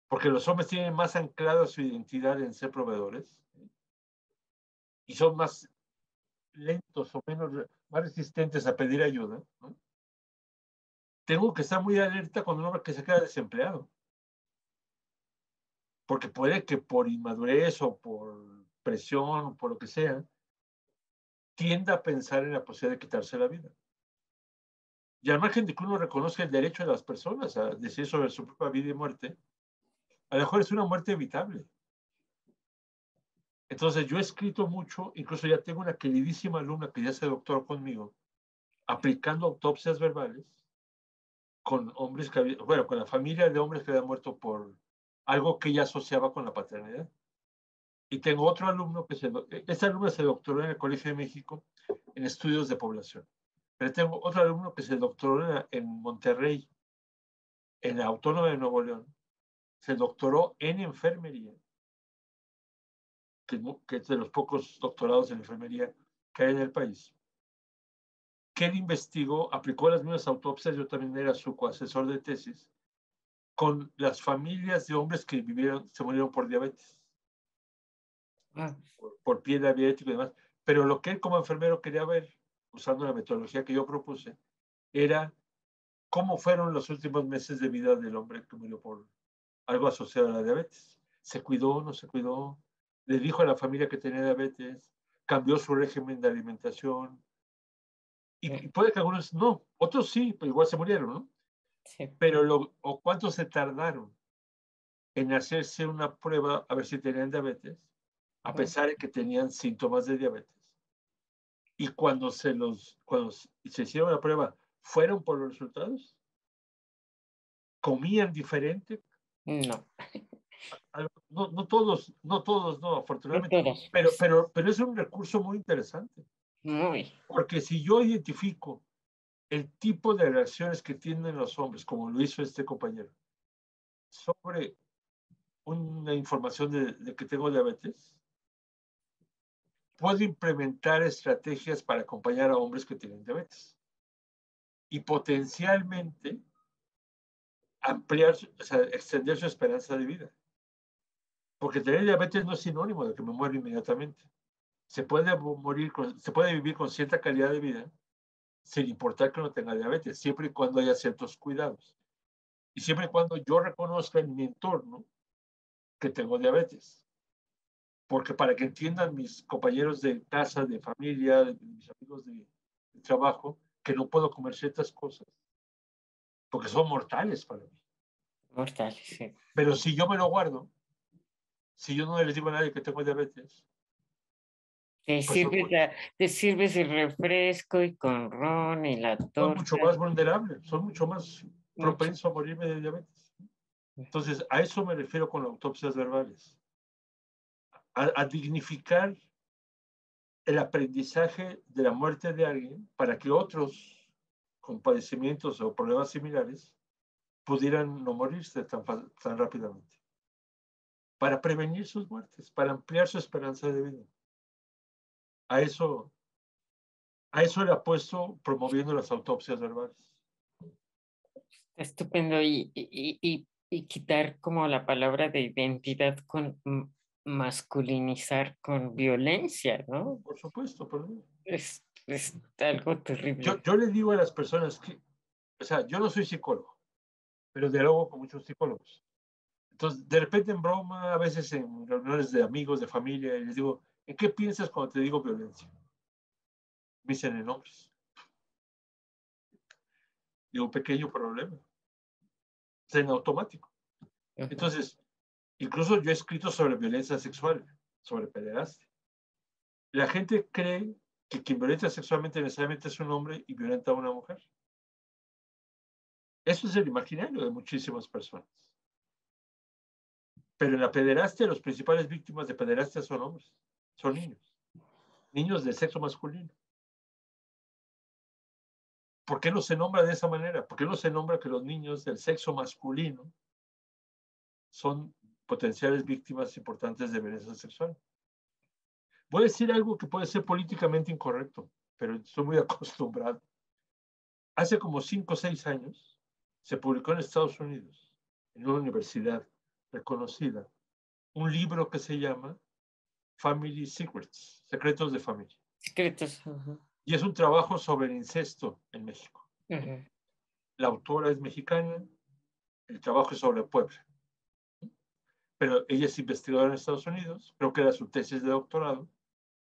porque los hombres tienen más anclada su identidad en ser proveedores y son más lentos o más resistentes a pedir ayuda, ¿no? Tengo que estar muy alerta cuando un hombre que se queda desempleado, porque puede que por inmadurez o por presión o por lo que sea, tienda a pensar en la posibilidad de quitarse la vida. Y al margen de que uno reconozca el derecho de las personas a decir sobre su propia vida y muerte, a lo mejor es una muerte evitable. Entonces yo he escrito mucho, incluso ya tengo una queridísima alumna que ya se doctoró conmigo, aplicando autopsias verbales con hombres que bueno, con la familia de hombres que habían muerto por algo que ella asociaba con la paternidad. Y tengo otro alumno este alumno se doctoró en el Colegio de México en estudios de población. Pero tengo otro alumno que se doctoró en Monterrey, en la Autónoma de Nuevo León. Se doctoró en enfermería, que es de los pocos doctorados en enfermería que hay en el país. Que él investigó, aplicó las mismas autopsias, yo también era su coasesor de tesis, con las familias de hombres que se murieron por diabetes, por pie diabético y demás. Pero lo que él como enfermero quería ver, usando la metodología que yo propuse, era cómo fueron los últimos meses de vida del hombre que murió por algo asociado a la diabetes. ¿Se cuidó, no se cuidó? ¿Le dijo a la familia que tenía diabetes? ¿Cambió su régimen de alimentación? Y puede que algunos no, otros sí, pero igual se murieron, ¿no? Sí. Pero ¿cuánto se tardaron en hacerse una prueba a ver si tenían diabetes, a pesar de que tenían síntomas de diabetes? Y cuando se hicieron la prueba, ¿fueron por los resultados? ¿Comían diferente? No, No todos, no, no afortunadamente. todos. Pero es un recurso muy interesante. Muy. Porque si yo identifico el tipo de reacciones que tienen los hombres, como lo hizo este compañero, sobre una información de que tengo diabetes, puedo implementar estrategias para acompañar a hombres que tienen diabetes y potencialmente ampliar, o sea, extender su esperanza de vida. Porque tener diabetes no es sinónimo de que me muero inmediatamente. Se puede vivir con cierta calidad de vida sin importar que no tenga diabetes, siempre y cuando haya ciertos cuidados. Y siempre y cuando yo reconozca en mi entorno que tengo diabetes. Porque para que entiendan mis compañeros de casa, de familia, mis amigos de trabajo, que no puedo comer ciertas cosas, porque son mortales para mí. Mortal, sí. Pero si yo me lo guardo, si yo no les digo a nadie que tengo diabetes, pues Te sirves el refresco y con ron y la soy mucho torta. más vulnerable, soy mucho más Mucho. propenso a morirme de diabetes. Entonces, a eso me refiero con autopsias verbales, a dignificar el aprendizaje de la muerte de alguien para que otros con padecimientos o problemas similares pudieran no morirse tan rápidamente. Para prevenir sus muertes, para ampliar su esperanza de vida. A eso, a eso le apuesto promoviendo las autopsias verbales. Estupendo. Y Y quitar como la palabra de identidad con masculinizar con violencia, ¿no? Por supuesto, perdón. Es algo terrible. Yo le digo a las personas que, o sea, yo no soy psicólogo, pero dialogo con muchos psicólogos. Entonces, de repente en broma, a veces en reuniones de amigos, de familia, y les digo, ¿en qué piensas cuando te digo violencia? Me dicen en hombres. Digo, un pequeño problema. Es en automático. Ujú. Entonces, incluso yo he escrito sobre violencia sexual, sobre pederastia. La gente cree que quien violenta sexualmente necesariamente es un hombre y violenta a una mujer. Eso es el imaginario de muchísimas personas. Pero en la pederastia, los principales víctimas de pederastia son hombres, son niños, niños del sexo masculino. ¿Por qué no se nombra de esa manera? ¿Por qué no se nombra que los niños del sexo masculino son potenciales víctimas importantes de violencia sexual? Voy a decir algo que puede ser políticamente incorrecto, pero estoy muy acostumbrado. Hace como 5 o 6 años se publicó en Estados Unidos, en una universidad reconocida, un libro que se llama Family Secrets, Secretos de Familia. Secretos. Ujú. Y es un trabajo sobre el incesto en México. Ujú. La autora es mexicana, el trabajo es sobre Puebla. Pero ella es investigadora en Estados Unidos, creo que era su tesis de doctorado,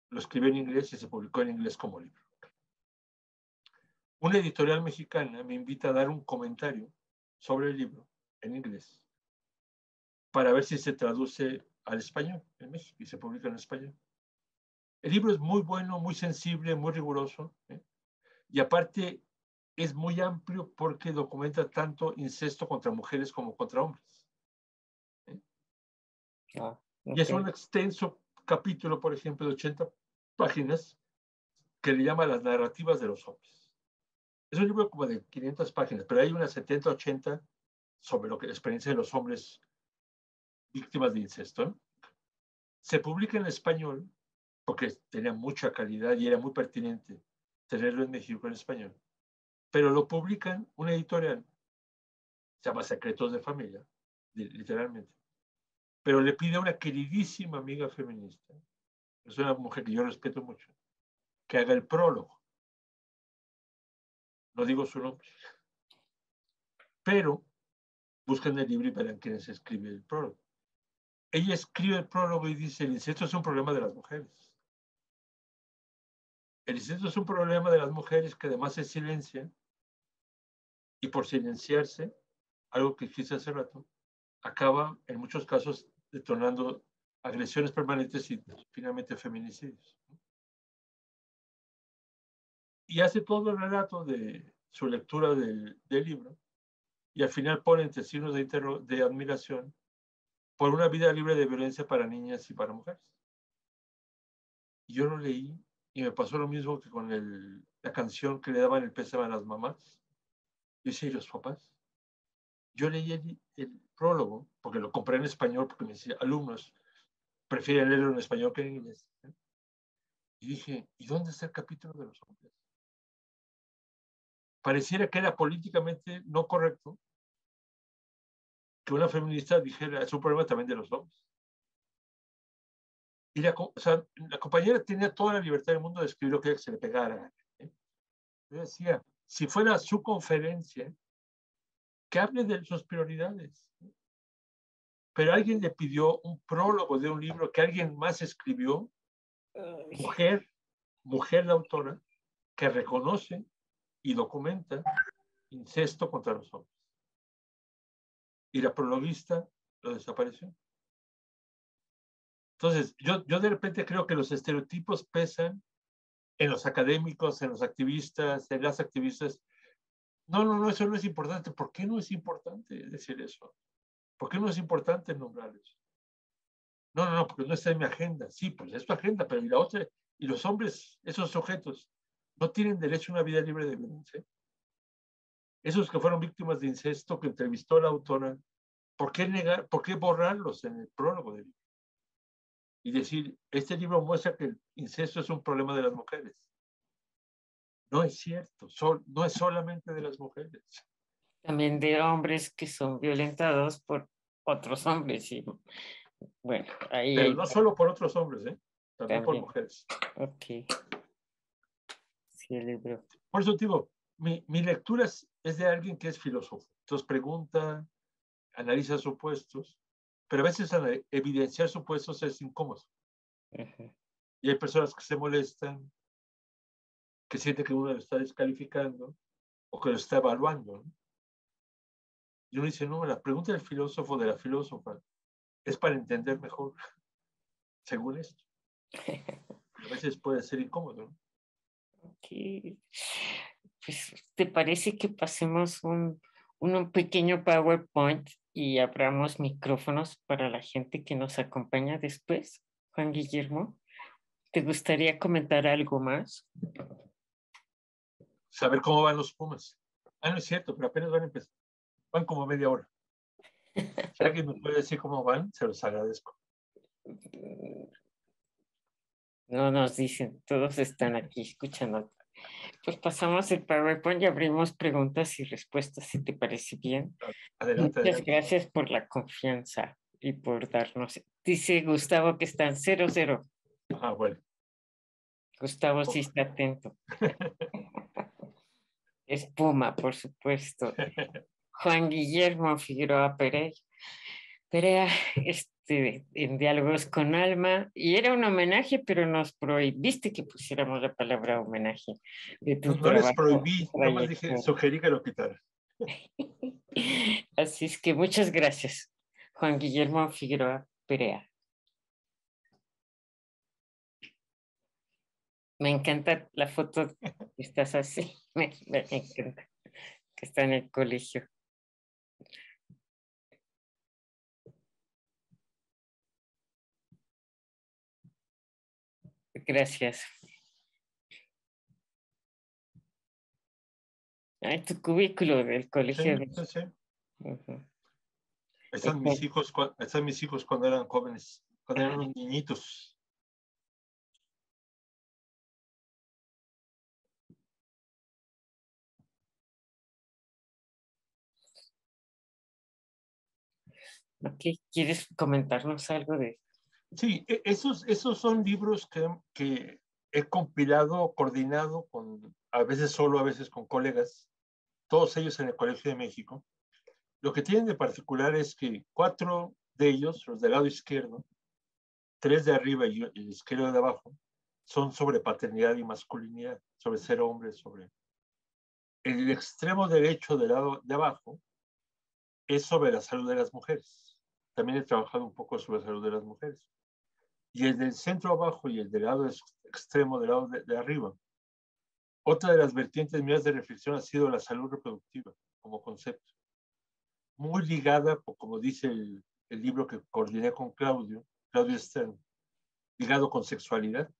lo escribió en inglés y se publicó en inglés como libro. Una editorial mexicana me invita a dar un comentario sobre el libro en inglés para ver si se traduce al español en México y se publica en español. El libro es muy bueno, muy sensible, muy riguroso, y aparte es muy amplio porque documenta tanto incesto contra mujeres como contra hombres. Ah, Y es ok. un extenso capítulo, por ejemplo, de 80 páginas que le llama Las narrativas de los hombres. Es un libro como de 500 páginas, pero hay unas 70, 80 sobre lo que la experiencia de los hombres víctimas de incesto. Se publica en español porque tenía mucha calidad y era muy pertinente tenerlo en México en español. Pero lo publican una editorial, se llama Secretos de Familia, literalmente. Pero le pide a una queridísima amiga feminista, es una mujer que yo respeto mucho, que haga el prólogo. No digo su nombre, pero busquen el libro y verán quién escribe el prólogo. Ella escribe el prólogo y dice, el incesto es un problema de las mujeres. El incesto es un problema de las mujeres que además se silencia y por silenciarse, algo que quise hace rato, acaba en muchos casos detonando agresiones permanentes y finalmente feminicidios. Y hace todo el relato de su lectura del libro y al final pone entre signos de admiración por una vida libre de violencia para niñas y para mujeres. Y yo lo leí y me pasó lo mismo que con la canción que le daban el pésame a las mamás. Yo decía, ¿y los papás? Yo leí el prólogo, porque lo compré en español, porque me decía, alumnos prefieren leerlo en español que en inglés. Y dije, ¿y dónde está el capítulo de los hombres? Pareciera que era políticamente no correcto que una feminista dijera, es un problema también de los hombres. Y o sea, la compañera tenía toda la libertad del mundo de escribir lo que se le pegara. Yo decía, si fuera su conferencia, que hable de sus prioridades. Pero alguien le pidió un prólogo de un libro que alguien más escribió, Ay, mujer, mujer la autora, que reconoce y documenta incesto contra los hombres. Y la prologuista lo desapareció. Entonces, yo de repente creo que los estereotipos pesan en los académicos, en los activistas, en las activistas. No, no, no, eso no es importante. ¿Por qué no es importante decir eso? ¿Por qué no es importante nombrar eso? No, no, no, porque no está en mi agenda. Sí, pues es tu agenda, pero y la otra, y los hombres, esos sujetos, no tienen derecho a una vida libre de violencia. Esos que fueron víctimas de incesto que entrevistó la autora, ¿por qué negar, por qué borrarlos en el prólogo del libro? Y decir, este libro muestra que el incesto es un problema de las mujeres. No es cierto, no es solamente de las mujeres. También de hombres que son violentados por otros hombres. Y bueno, ahí Pero hay no solo por otros hombres, ¿eh? También por también. mujeres. Ok, sí, el libro. Por eso digo, mi lectura es de alguien que es filósofo. Entonces pregunta, analiza supuestos, pero a veces evidenciar supuestos es incómodo. Ujú. Y hay personas que se molestan, que sienten que uno lo está descalificando o que lo está evaluando, ¿no? Y uno dice, no, la pregunta del filósofo, de la filósofa, es para entender mejor, según esto. A veces puede ser incómodo, ¿no? Ok. Pues, ¿te parece que pasemos un pequeño PowerPoint y abramos micrófonos para la gente que nos acompaña después? Juan Guillermo, ¿te gustaría comentar algo más? Saber cómo van los Pumas. Ah, no es cierto, pero apenas van a empezar. Van como media hora. Si alguien me puede decir cómo van, se los agradezco. No nos dicen, todos están aquí escuchando. Pues pasamos el PowerPoint y abrimos preguntas y respuestas, si te parece bien. Adelante, Muchas adelante. gracias por la confianza y por darnos. Dice Gustavo que están 0-0. Ah, bueno. Gustavo sí está atento. Es Puma, por supuesto. Juan Guillermo Figueroa Perea. Perea, en Diálogos con Alma, y era un homenaje, pero nos prohibiste que pusiéramos la palabra homenaje de No, tu no les trabajo y prohibí, nada más dije, trayectoria. sugerí que lo quitaran. Así es que muchas gracias, Juan Guillermo Figueroa Perea. Me encanta la foto que estás así, me encanta, que está en el colegio. Gracias. Ay, tu cubículo del Sí, colegio. sí, sí. Ujú. Están mis hijos cuando eran jóvenes, cuando eran unos niñitos. Ok, ¿quieres comentarnos algo de? Sí, esos son libros que he compilado, coordinado con, a veces solo, a veces con colegas, todos ellos en el Colegio de México. Lo que tienen de particular es que 4 de ellos, los del lado izquierdo, 3 de arriba y el izquierdo de abajo, son sobre paternidad y masculinidad, sobre ser hombre, sobre... El extremo derecho del lado de abajo es sobre la salud de las mujeres. También he trabajado un poco sobre la salud de las mujeres. Y el del centro abajo y el del lado extremo del lado de arriba. Otra de las vertientes mías de reflexión ha sido la salud reproductiva como concepto. Muy ligada, como dice el libro que coordiné con Claudio Stern, ligado con sexualidad,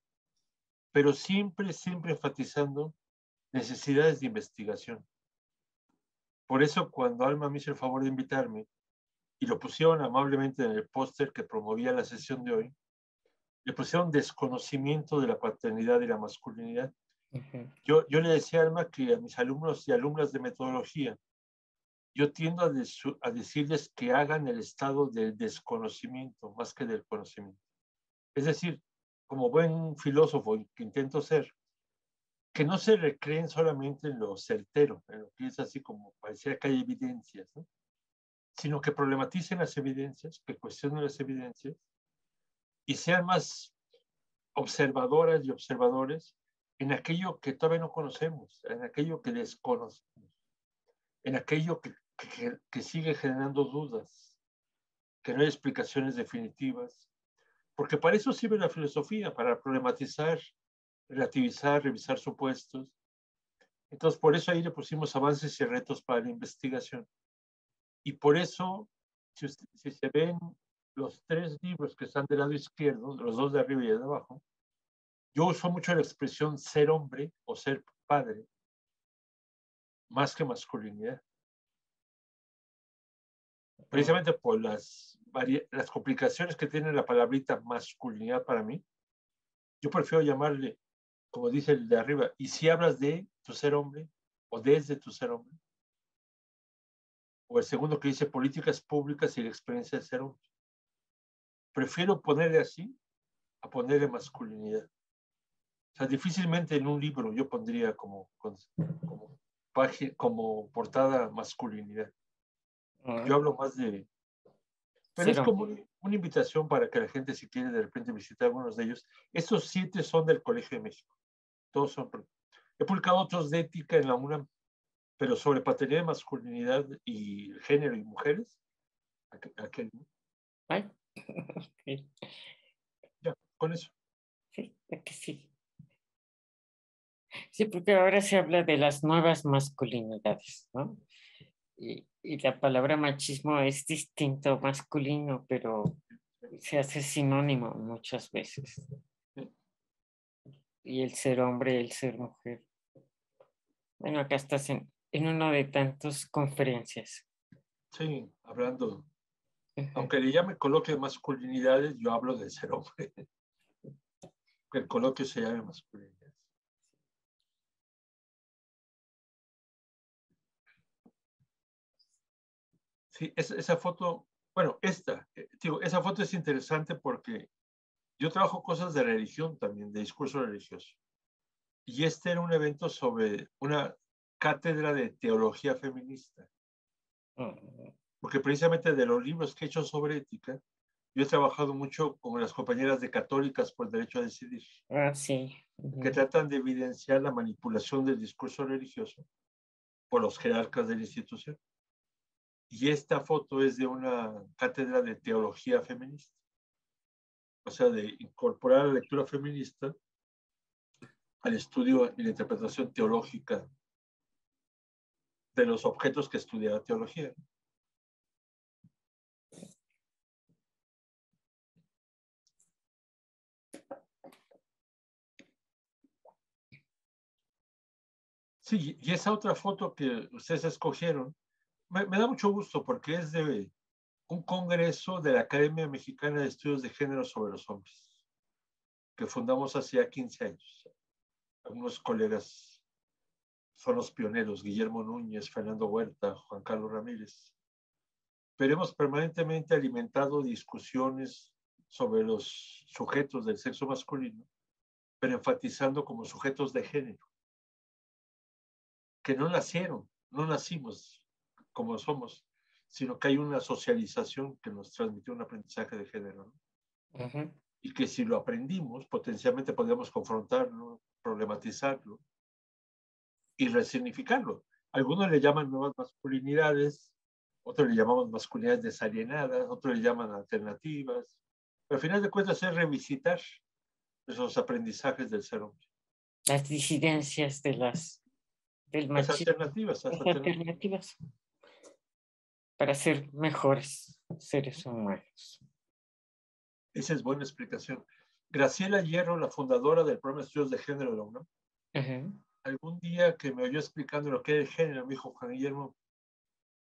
pero siempre, siempre enfatizando necesidades de investigación. Por eso, cuando Alma me hizo el favor de invitarme y lo pusieron amablemente en el póster que promovía la sesión de hoy, le pusieron desconocimiento de la paternidad y la masculinidad. Ujú. Yo le decía a Alma que a mis alumnos y alumnas de metodología, yo tiendo a decirles que hagan el estado del desconocimiento más que del conocimiento. Es decir, como buen filósofo que intento ser, que no se recreen solamente en lo certero, en lo que es así como parecía que hay evidencias, ¿no? Sino que problematicen las evidencias, que cuestionen las evidencias y sean más observadoras y observadores en aquello que todavía no conocemos, en aquello que desconocemos, en aquello que sigue generando dudas, que no hay explicaciones definitivas, porque para eso sirve la filosofía, para problematizar, relativizar, revisar supuestos. Entonces, por eso ahí le pusimos avances y retos para la investigación. Y por eso, si se ven los 3 libros que están del lado izquierdo, los 2 de arriba y de abajo, yo uso mucho la expresión ser hombre o ser padre, más que masculinidad. Precisamente por las complicaciones que tiene la palabrita masculinidad para mí, yo prefiero llamarle, como dice el de arriba, y si hablas de tu ser hombre o desde tu ser hombre, o el segundo que dice políticas públicas y la experiencia de ser hombre. Prefiero ponerle así a ponerle masculinidad. O sea, difícilmente en un libro yo pondría como portada masculinidad. Yo hablo más de... Pero es Cero. como una invitación para que la gente, si quiere de repente visitar algunos de ellos. Estos 7 son del Colegio de México. Todos son... He publicado otros de ética en la UNAM, pero sobre paternidad, masculinidad y género y mujeres. Aquel, ¿no? Ay, ok. Ya, con eso. Sí, que sí. Sí, porque ahora se habla de las nuevas masculinidades, ¿no? Y la palabra machismo es distinto masculino, pero se hace sinónimo muchas veces. Sí, Y el ser hombre, el ser mujer. Bueno, acá estás en una de tantas conferencias. sí, hablando. Ujú. Aunque le llame coloquio de masculinidades, yo hablo de ser hombre. Que el coloquio se llame masculinidades. Sí, esa foto, bueno, esa foto es interesante porque yo trabajo cosas de religión también, de discurso religioso. Y este era un evento sobre una cátedra de teología feminista. Mm. Porque precisamente de los libros que he hecho sobre ética, yo he trabajado mucho con las compañeras de Católicas por el Derecho a Decidir, Ah, sí. que Ujú. tratan de evidenciar la manipulación del discurso religioso por los jerarcas de la institución. Y esta foto es de una cátedra de teología feminista, o sea, de incorporar la lectura feminista al estudio y la interpretación teológica de los objetos que estudia la teología. Sí, y esa otra foto que ustedes escogieron, me da mucho gusto porque es de un congreso de la Academia Mexicana de Estudios de Género sobre los Hombres, que fundamos hace ya 15 años. Algunos colegas son los pioneros, Guillermo Núñez, Fernando Huerta, Juan Carlos Ramírez. Pero hemos permanentemente alimentado discusiones sobre los sujetos del sexo masculino, pero enfatizando como sujetos de género, que no nacimos como somos, sino que hay una socialización que nos transmitió un aprendizaje de género, ¿no? Ujú. Y que si lo aprendimos, potencialmente podríamos confrontarlo, problematizarlo y resignificarlo. Algunos le llaman nuevas masculinidades, otros le llamamos masculinidades desalienadas, otros le llaman alternativas, pero al final de cuentas es revisitar esos aprendizajes del ser hombre. Las disidencias del machismo, Las las alternativas. alternativas para ser mejores seres humanos. Esa es buena explicación. Graciela Hierro, la fundadora del programa de estudios de género de la UNAM, Ujú. algún día que me oyó explicando lo que era el género, me dijo: Juan Guillermo,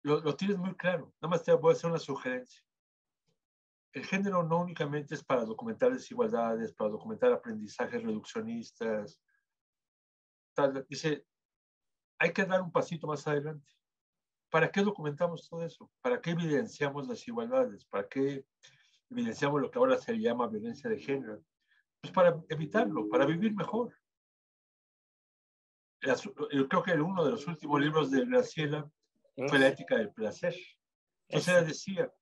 lo tienes muy claro, nada más te voy a hacer una sugerencia. El género no únicamente es para documentar desigualdades, para documentar aprendizajes reduccionistas. Tal. Dice, hay que dar un pasito más adelante. ¿Para qué documentamos todo eso? ¿Para qué evidenciamos desigualdades? ¿Para qué evidenciamos lo que ahora se llama violencia de género? Pues para evitarlo, para vivir mejor. Yo creo que uno de los últimos libros de Graciela fue La Uf, ética del placer. Entonces ella eso. decía,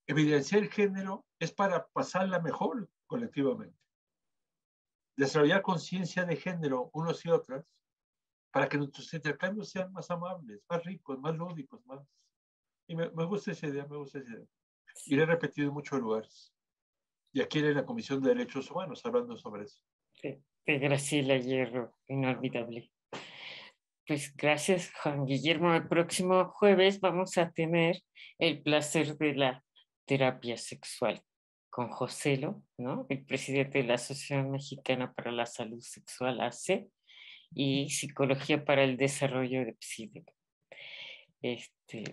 evidenciar el género es para pasarla mejor colectivamente. Desarrollar conciencia de género unos y otras para que nuestros intercambios sean más amables, más ricos, más lúdicos, más... Y me gusta esa idea, me gusta esa idea. Y la he repetido en muchos lugares. Y aquí en la Comisión de Derechos Humanos, hablando sobre eso. De Graciela Hierro, inolvidable. Pues gracias, Juan Guillermo. El próximo jueves vamos a tener el placer de la terapia sexual con Joselo, ¿no? El presidente de la Asociación Mexicana para la Salud Sexual, ACE, y Psicología para el Desarrollo de PSIDE.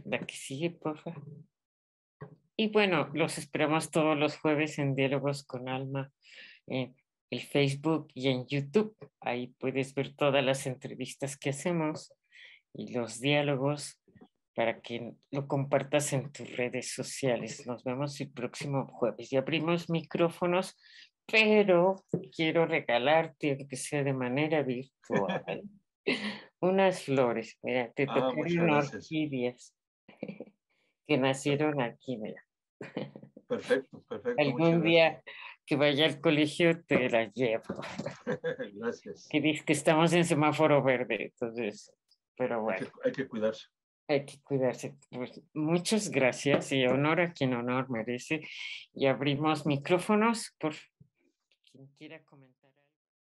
La que sigue, por favor. Y bueno, los esperamos todos los jueves en Diálogos con Alma, en el Facebook y en YouTube. Ahí puedes ver todas las entrevistas que hacemos y los diálogos. para que lo compartas en tus redes sociales. Nos vemos el próximo jueves. Y abrimos micrófonos, pero quiero regalarte, aunque sea de manera virtual, unas flores. Mira, te Muchas tocaron gracias. orquídeas que nacieron aquí, mira. Perfecto, perfecto, muchas Algún gracias. día que vaya al colegio te las llevo. Gracias. Que dice que estamos en semáforo verde, entonces, pero bueno, Hay que cuidarse. hay que cuidarse. Pues, muchas gracias y honor a quien honor merece. Y abrimos micrófonos por quien quiera comentar.